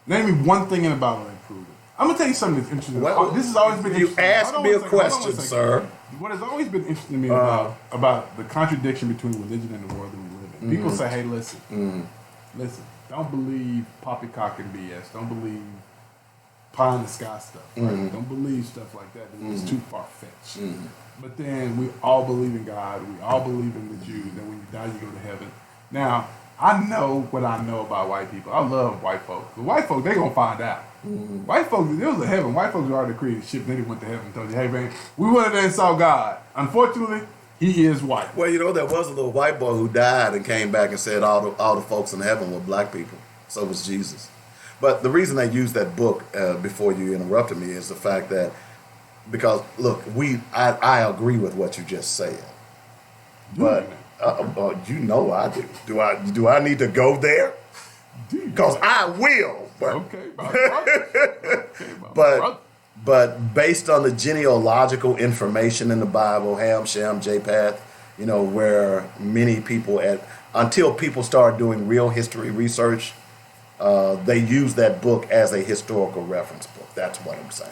Name me one thing in the Bible they proved it. I'm gonna tell you something that's interesting. Well, this has always been you interesting. asked Hold on me a one second, hold on question, one second. sir. What has always been interesting to me about the contradiction between religion and the world that we live in. People say, hey, listen, don't believe poppycock and BS. Don't believe pie in the sky stuff. Right? Don't believe stuff like that. It's too far fetched. But then we all believe in God. We all believe in the Jews. That when you die, you go to heaven. Now, I know what I know about white people. I love white folks. The white folks, they gonna find out. White folks, there was a heaven. White folks already created shit. Then they went to heaven and told you, hey man, we went there and saw God. Unfortunately, he is white. Well, there was a little white boy who died and came back and said all the folks in heaven were black people. So was Jesus. But the reason I used that book before you interrupted me is the fact that because look, I agree with what you just said, but I do. Do I need to go there? Because I will. Okay, my brother. But based on the genealogical information in the Bible, Ham, Shem, Japheth, where many people until people start doing real history research, they use that book as a historical reference book. That's what I'm saying.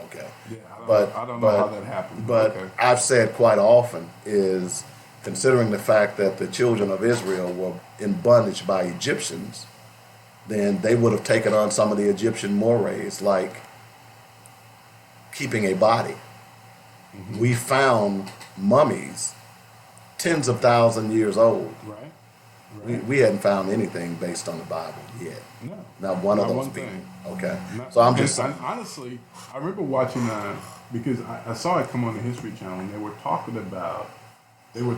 Okay. Yeah, I don't know how that happened. But okay. I've said quite often is considering the fact that the children of Israel were in bondage by Egyptians, then they would have taken on some of the Egyptian mores, like keeping a body. We found mummies tens of thousands years old. Right. We hadn't found anything based on the Bible yet. No. Not one of Not those one people. thing. Okay. Not- So I'm just saying. honestly, I remember watching because I saw it come on the History Channel, and they were talking about the jeez,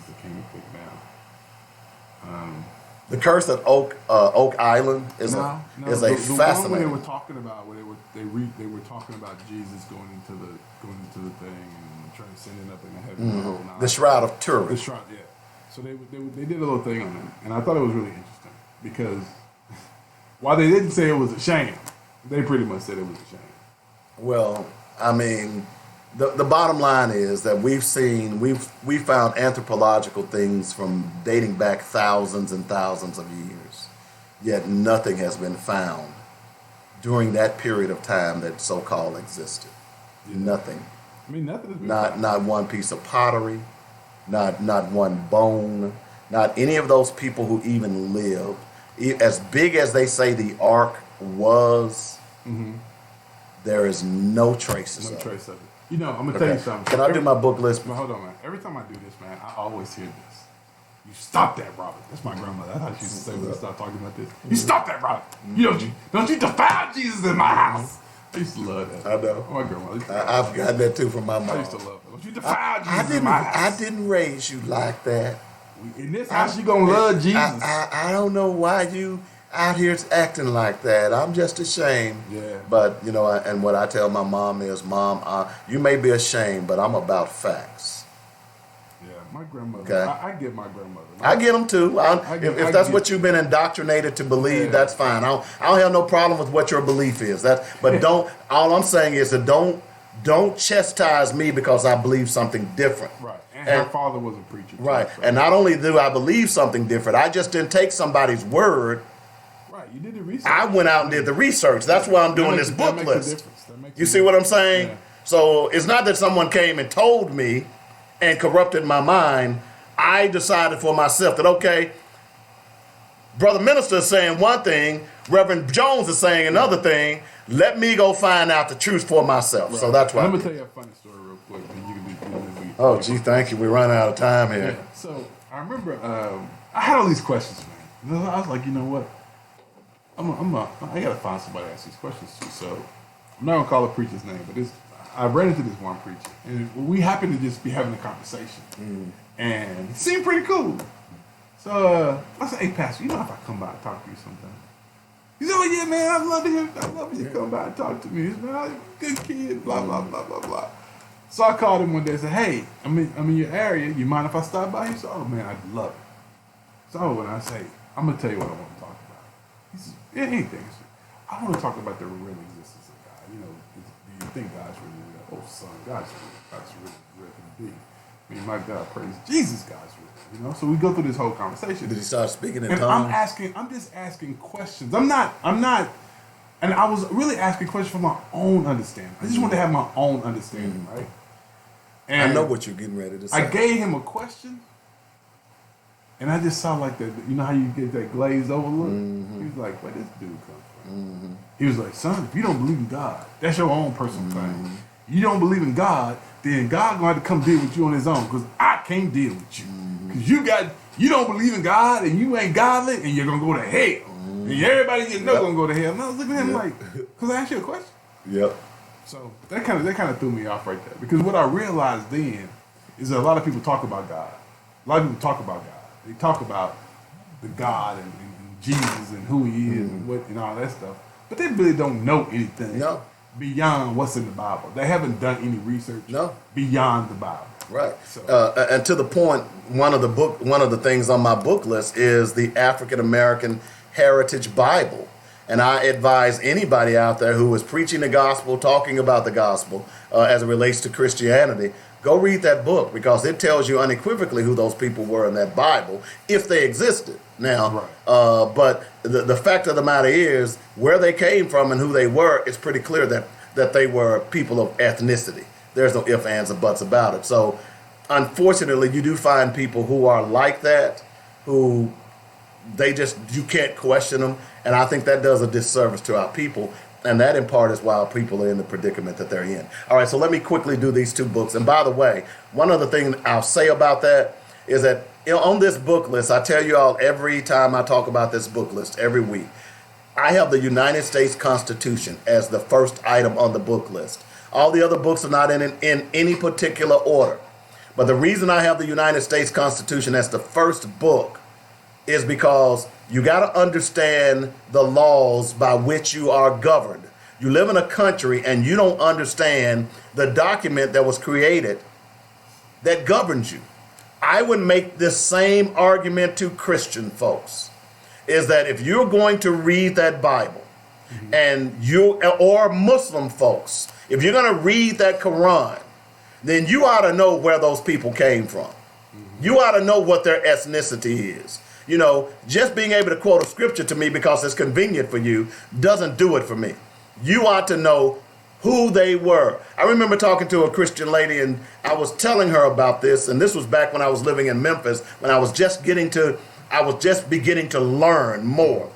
I can't think now. The curse at Oak Island is the a one fascinating. where they were talking about where they were talking about Jesus going into the thing and transcending up into heaven. The Shroud of Turin. The Shroud, yeah. So they did a little thing on it, and I thought it was really interesting because while they didn't say it was a shame, they pretty much said it was a shame. Well, I mean, the bottom line is that we've found anthropological things from dating back thousands and thousands of years, yet nothing has been found during that period of time that so-called existed. Yeah. Nothing. I mean, nothing has been found. Not one piece of pottery, not one bone, not any of those people who even lived. As big as they say the ark was, there is no traces No of trace it. of it. I'm gonna tell you something. Can I do my book list? Well, hold on, man. Every time I do this, man, I always hear this. You stop that, Robert. That's my grandmother. I thought she used to say when I start talking about this. You stop that, Robert. Don't you defile Jesus in my house. I used to love that. I know. My grandmother. I've gotten that too from my mom. I used to love that. Don't you defile Jesus in my I house. didn't raise you like that. In this house, you gonna love Jesus. I don't know why you out here acting like that. I'm just ashamed. Yeah. But, and what I tell my mom is, Mom, you may be ashamed, but I'm about facts. Yeah, my grandmother. Okay. I get my grandmother. I get them too. If that's what you've been indoctrinated to believe, that's fine. I don't have no problem with what your belief is. But all I'm saying is that don't chastise me because I believe something different. Right. And her father was a preacher. Too, Right. so. And not only do I believe something different, I just didn't take somebody's word. Right. You did the research. I went out and did the research. That's why I'm doing this book list. You see what I'm saying? Yeah. So it's not that someone came and told me and corrupted my mind. I decided for myself that, okay, Brother Minister is saying one thing, Reverend Jones is saying another thing. Let me go find out the truth for myself. Right. So that's why. I'm going to tell you a funny story real quick. And you can do Oh, gee, thank you. We're running out of time here. Yeah. So I remember I had all these questions, man. I was like, you know what? I gotta find somebody to ask these questions to. So I'm not gonna call the preacher's name, but I ran into this one preacher, and we happened to just be having a conversation, and it seemed pretty cool. So I said, "Hey, Pastor, you know if I come by and talk to you sometime?" He said, "Oh yeah, man, I love you to come by and talk to me. Man, I'm a good kid, blah blah blah blah blah." So I called him one day and said, "Hey, I'm in your area. You mind if I stop by?" He said, "Oh man, I'd love it." So when I say, "I'm gonna tell you what I want to talk about," he says, "Yeah, anything." I said, "I want to talk about the real existence of God. Do you think God's really real? Oh, son, God's real. God's really indeed. I mean, my God, praise Jesus, God's real. So we go through this whole conversation. Did he start speaking in And tongues? I'm just asking questions. I'm not, and I was really asking questions for my own understanding. I just wanted to have my own understanding, right? And I know what you're getting ready to say. I gave him a question, And I just saw like that, you know how you get that glazed over look? He was like, where this dude come from? He was like, son, if you don't believe in God, that's your own personal thing. You don't believe in God, then God gonna have to come deal with you on his own, because I can't deal with you. Because you don't believe in God and you ain't godly and you're gonna go to hell. And everybody you know gonna go to hell. And I was looking at him like, because I asked you a question. Yep. So that kind of threw me off right there. Because what I realized then is that a lot of people talk about God. A lot of people talk about God. They talk about the God and Jesus and who he is and what and all that stuff. But they really don't know anything beyond what's in the Bible. They haven't done any research beyond the Bible. Right. So, and to the point, one of the things on my book list is the African American Heritage Bible. And I advise anybody out there who is preaching the gospel, talking about the gospel as it relates to Christianity, go read that book, because it tells you unequivocally who those people were in that Bible, if they existed. Now, but the fact of the matter is, where they came from and who they were, it's pretty clear that they were people of ethnicity. There's no ifs, ands, or buts about it. So, unfortunately, you do find people who are like that, who you can't question them. And I think that does a disservice to our people. And that, in part, is why people are in the predicament that they're in. All right, so let me quickly do these two books. And by the way, one other thing I'll say about that is that on this book list, I tell you all every time I talk about this book list, every week, I have the United States Constitution as the first item on the book list. All the other books are not in any particular order. But the reason I have the United States Constitution as the first book is because you got to understand the laws by which you are governed. You live in a country and you don't understand the document that was created that governs you. I would make this same argument to Christian folks, is that if you're going to read that Bible, and or Muslim folks, if you're going to read that Quran, then you ought to know where those people came from. You ought to know what their ethnicity is. You know, just being able to quote a scripture to me because it's convenient for you doesn't do it for me. You ought to know who they were. I remember talking to a Christian lady, and I was telling her about this, and this was back when I was living in Memphis, when I was just beginning to learn more.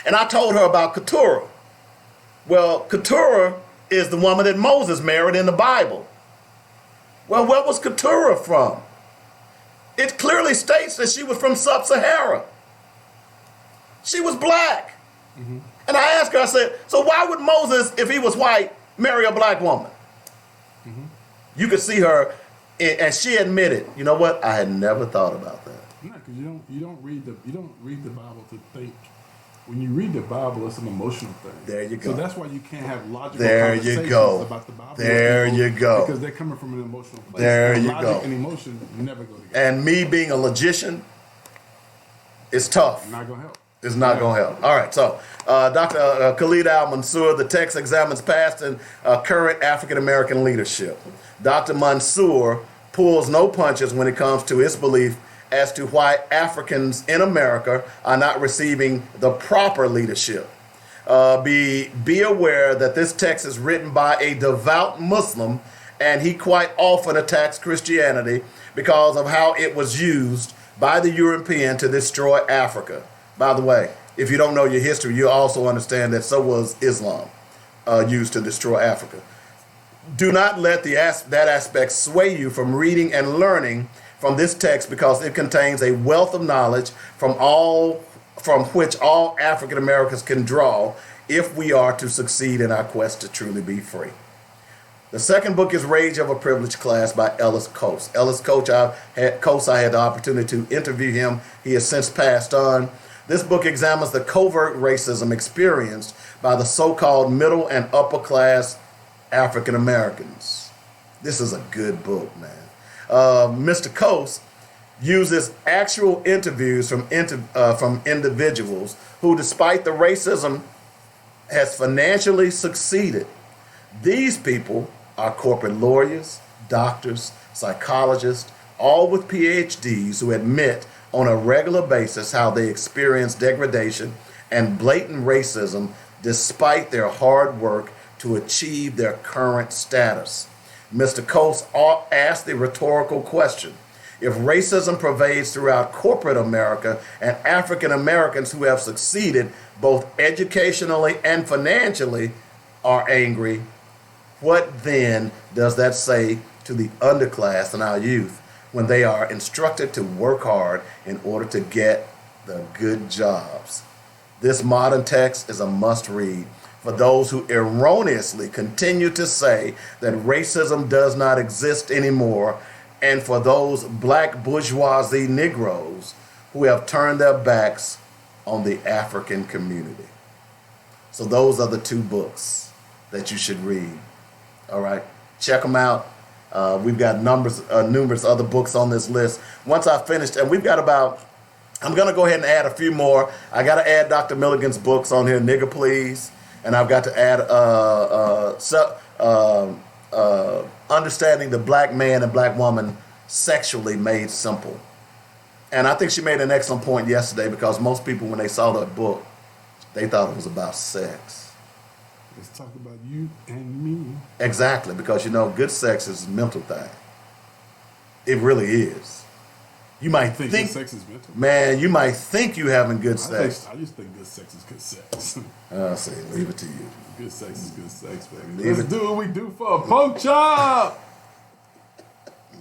And I told her about Keturah. Well, Keturah is the woman that Moses married in the Bible. Well, where was Keturah from? It clearly states that she was from Sub-Sahara. She was black. And I asked her, I said, so why would Moses, if he was white, marry a black woman? You could see her, and she admitted, you know what? I had never thought about that. No, because you don't read the Bible to think. When you read the Bible, it's an emotional thing. There you go. So that's why you can't have logical conversations about the Bible. There you go. Because they're coming from an emotional place. There you logic go. and emotion never go together. And me being a logician, it's tough. Not gonna help. It's not going to help. All right, so Dr. Khalid Al-Mansour, the text examines past and current African-American leadership. Dr. Mansour pulls no punches when it comes to his belief as to why Africans in America are not receiving the proper leadership. Be aware that this text is written by a devout Muslim, and he quite often attacks Christianity because of how it was used by the European to destroy Africa. By the way, if you don't know your history, you also understand that so was Islam used to destroy Africa. Do not let that aspect sway you from reading and learning from this text, because it contains a wealth of knowledge from which all African Americans can draw if we are to succeed in our quest to truly be free. The second book is Rage of a Privileged Class by Ellis Coates. Ellis Coates, I had the opportunity to interview him. He has since passed on. This book examines the covert racism experienced by the so-called middle and upper class African Americans. This is a good book, man. Mr. Coates uses actual interviews from individuals who, despite the racism, has financially succeeded. These people are corporate lawyers, doctors, psychologists, all with PhDs, who admit on a regular basis how they experience degradation and blatant racism despite their hard work to achieve their current status. Mr. Coates asked the rhetorical question: If racism pervades throughout corporate America and African Americans who have succeeded both educationally and financially are angry, what then does that say to the underclass and our youth when they are instructed to work hard in order to get the good jobs? This modern text is a must read for those who erroneously continue to say that racism does not exist anymore, and for those black bourgeoisie Negroes who have turned their backs on the African community. So those are the two books that you should read. All right, check them out. We've got numerous other books on this list. Once I finished, and we've got about, I'm going to go ahead and add a few more. I got to add Dr. Milligan's books on here, Nigga Please. And I've got to add Understanding the Black Man and Black Woman Sexually Made Simple. And I think she made an excellent point yesterday, because most people, when they saw that book, they thought it was about sex. Let's talk about you and me. Exactly, because good sex is a mental thing. It really is. You might think good sex is mental. Man, you might think you having good sex. I just think good sex is good sex. I'll say, leave it to you. Good sex is good sex, baby. Leave Let's it. do what we do for a pork chop.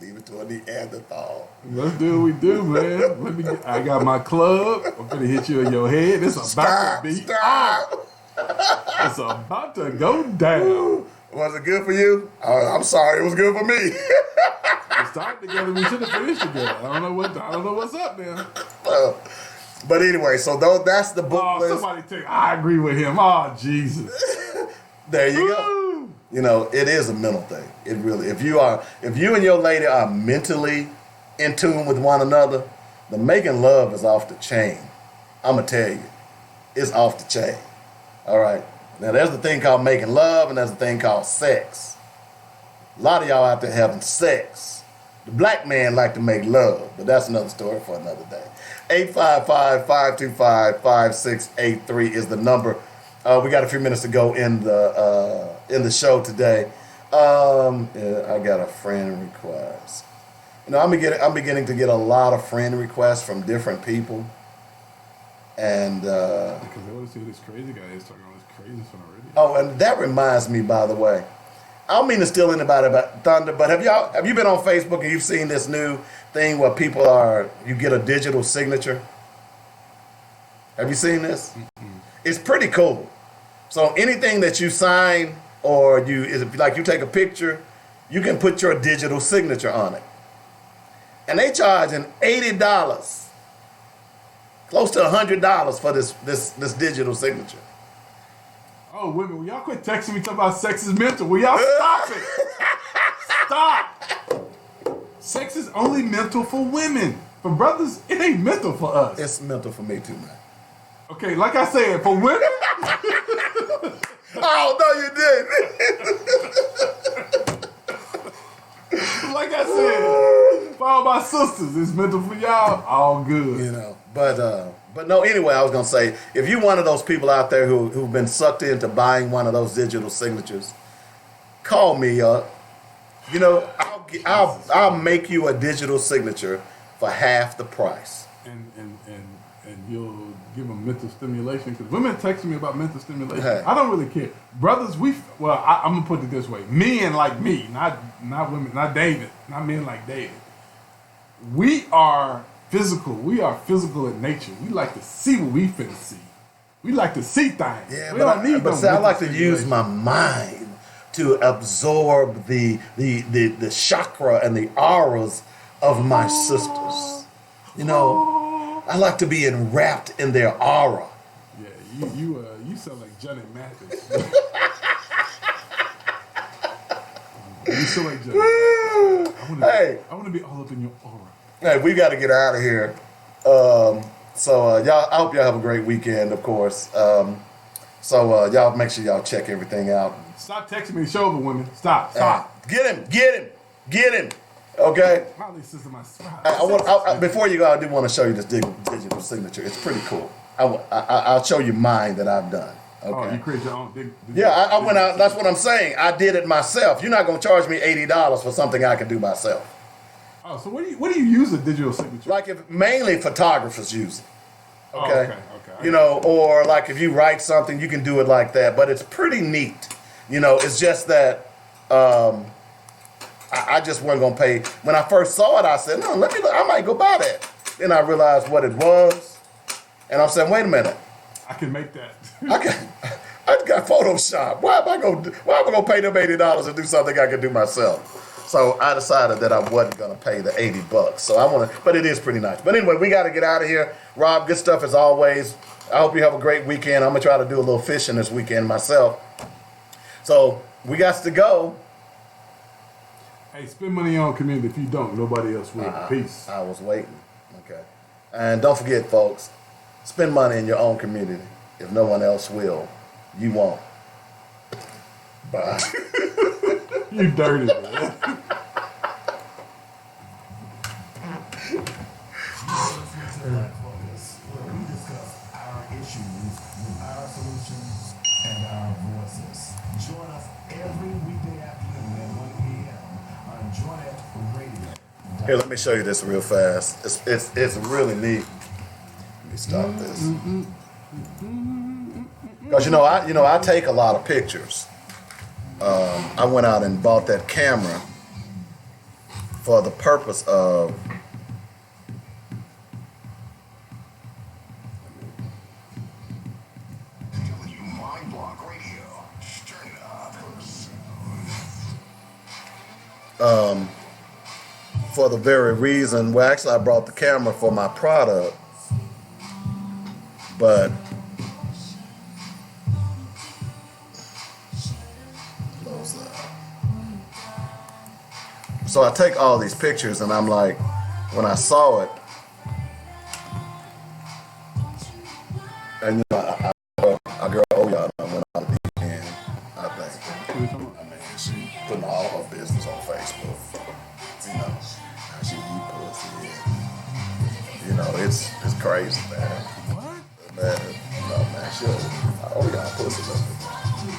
Leave it to a Neanderthal. Let's do what we do, man. I got my club. I'm gonna hit you in your head. It's about to be Stop. It's about to go down. Was it good for you? I'm sorry, it was good for me. We started together. We should have finished together. I don't know what's up now. But anyway, so that's the book list. Somebody I agree with him. Oh, Jesus. There you go. It is a mental thing. It really. If you and your lady are mentally in tune with one another, the making love is off the chain. I'm gonna tell you, it's off the chain. All right. Now there's the thing called making love, and there's the thing called sex. A lot of y'all out there having sex. The black man like to make love, but that's another story for another day. 855-525-5683 is the number. We got a few minutes to go in the show today. I got a friend request. I'm beginning to get a lot of friend requests from different people, and because they want to see this crazy guy is talking all this craziness on the radio. Oh, and that reminds me, by the way, I don't mean to steal anybody about thunder, but have you been on Facebook and you've seen this new thing where you get a digital signature? Have you seen this? Mm-hmm. It's pretty cool. So anything that you sign or you take a picture, you can put your digital signature on it. And they charging $80, close to $100 for this digital signature. Oh, women, will y'all quit texting me talking about sex is mental? Will y'all stop it? Stop. Sex is only mental for women. For brothers, it ain't mental for us. It's mental for me too, man. Okay, like I said, for women. Oh, no, you didn't. Like I said, for all my sisters, it's mental for y'all. All good. But no, anyway, I was going to say, if you're one of those people out there who've been sucked into buying one of those digital signatures, call me up. I'll make you a digital signature for half the price. And you'll give them mental stimulation, because women text me about mental stimulation. Hey. I don't really care. Brothers, I'm going to put it this way. Men like me, not women, not David, not men like David. We are physical. We are physical in nature. We like to see what we finna see. We like to see things. Yeah, we don't need but I like to use my mind to absorb the chakra and the auras of my sisters. I like to be enwrapped in their aura. Yeah, you sound like Johnny Mathis. You sound like Johnny Mathis. I want to be all up in your aura. Hey, we got to get out of here. Y'all, I hope y'all have a great weekend, of course. Y'all make sure y'all check everything out. Stop texting me to show the women. Stop. Get him. Okay. Probably sister my spot. Before you go, I do want to show you this digital signature. It's pretty cool. I'll show you mine that I've done. Okay. Oh, you create your own Yeah, I went out. That's what I'm saying. I did it myself. You're not going to charge me $80 for something I can do myself. Oh, so what do you use a digital signature? Like if mainly photographers use it. Oh, Okay. okay. You know, or like if you write something, you can do it like that. But it's pretty neat. You know, it's just that I just wasn't gonna pay. When I first saw it, I said, no, let me look. I might go buy that. Then I realized what it was, and I'm saying, wait a minute. I can make that. I got Photoshop. Why am I gonna pay them $80 to do something I can do myself? So I decided that I wasn't gonna pay the $80. So but it is pretty nice. But anyway, we got to get out of here. Rob, good stuff as always. I hope you have a great weekend. I'm gonna try to do a little fishing this weekend myself. So we got to go. Hey, spend money on community. If you don't, nobody else will. Peace. I was waiting. Okay. And don't forget, folks, spend money in your own community. If no one else will, you won't. Bye. You dirty, man. Focus, where we discuss our issues with our solutions and our voices. Join us every weekday afternoon at 1 p.m. on Joint Radio. Here, let me show you this real fast. It's really neat. Let me stop this. Because I take a lot of pictures. I went out and bought that camera for the purpose of for the very reason. Well, actually, I brought the camera for my product, but so I take all these pictures, and I'm like, when I saw it, and a girl, oh y'all, I went out the deep end. I think. I mean, she putting all her business on Facebook. You know, how she eat pussy. You know, it's crazy, man. What? Man, no, man, she, oh y'all pussy.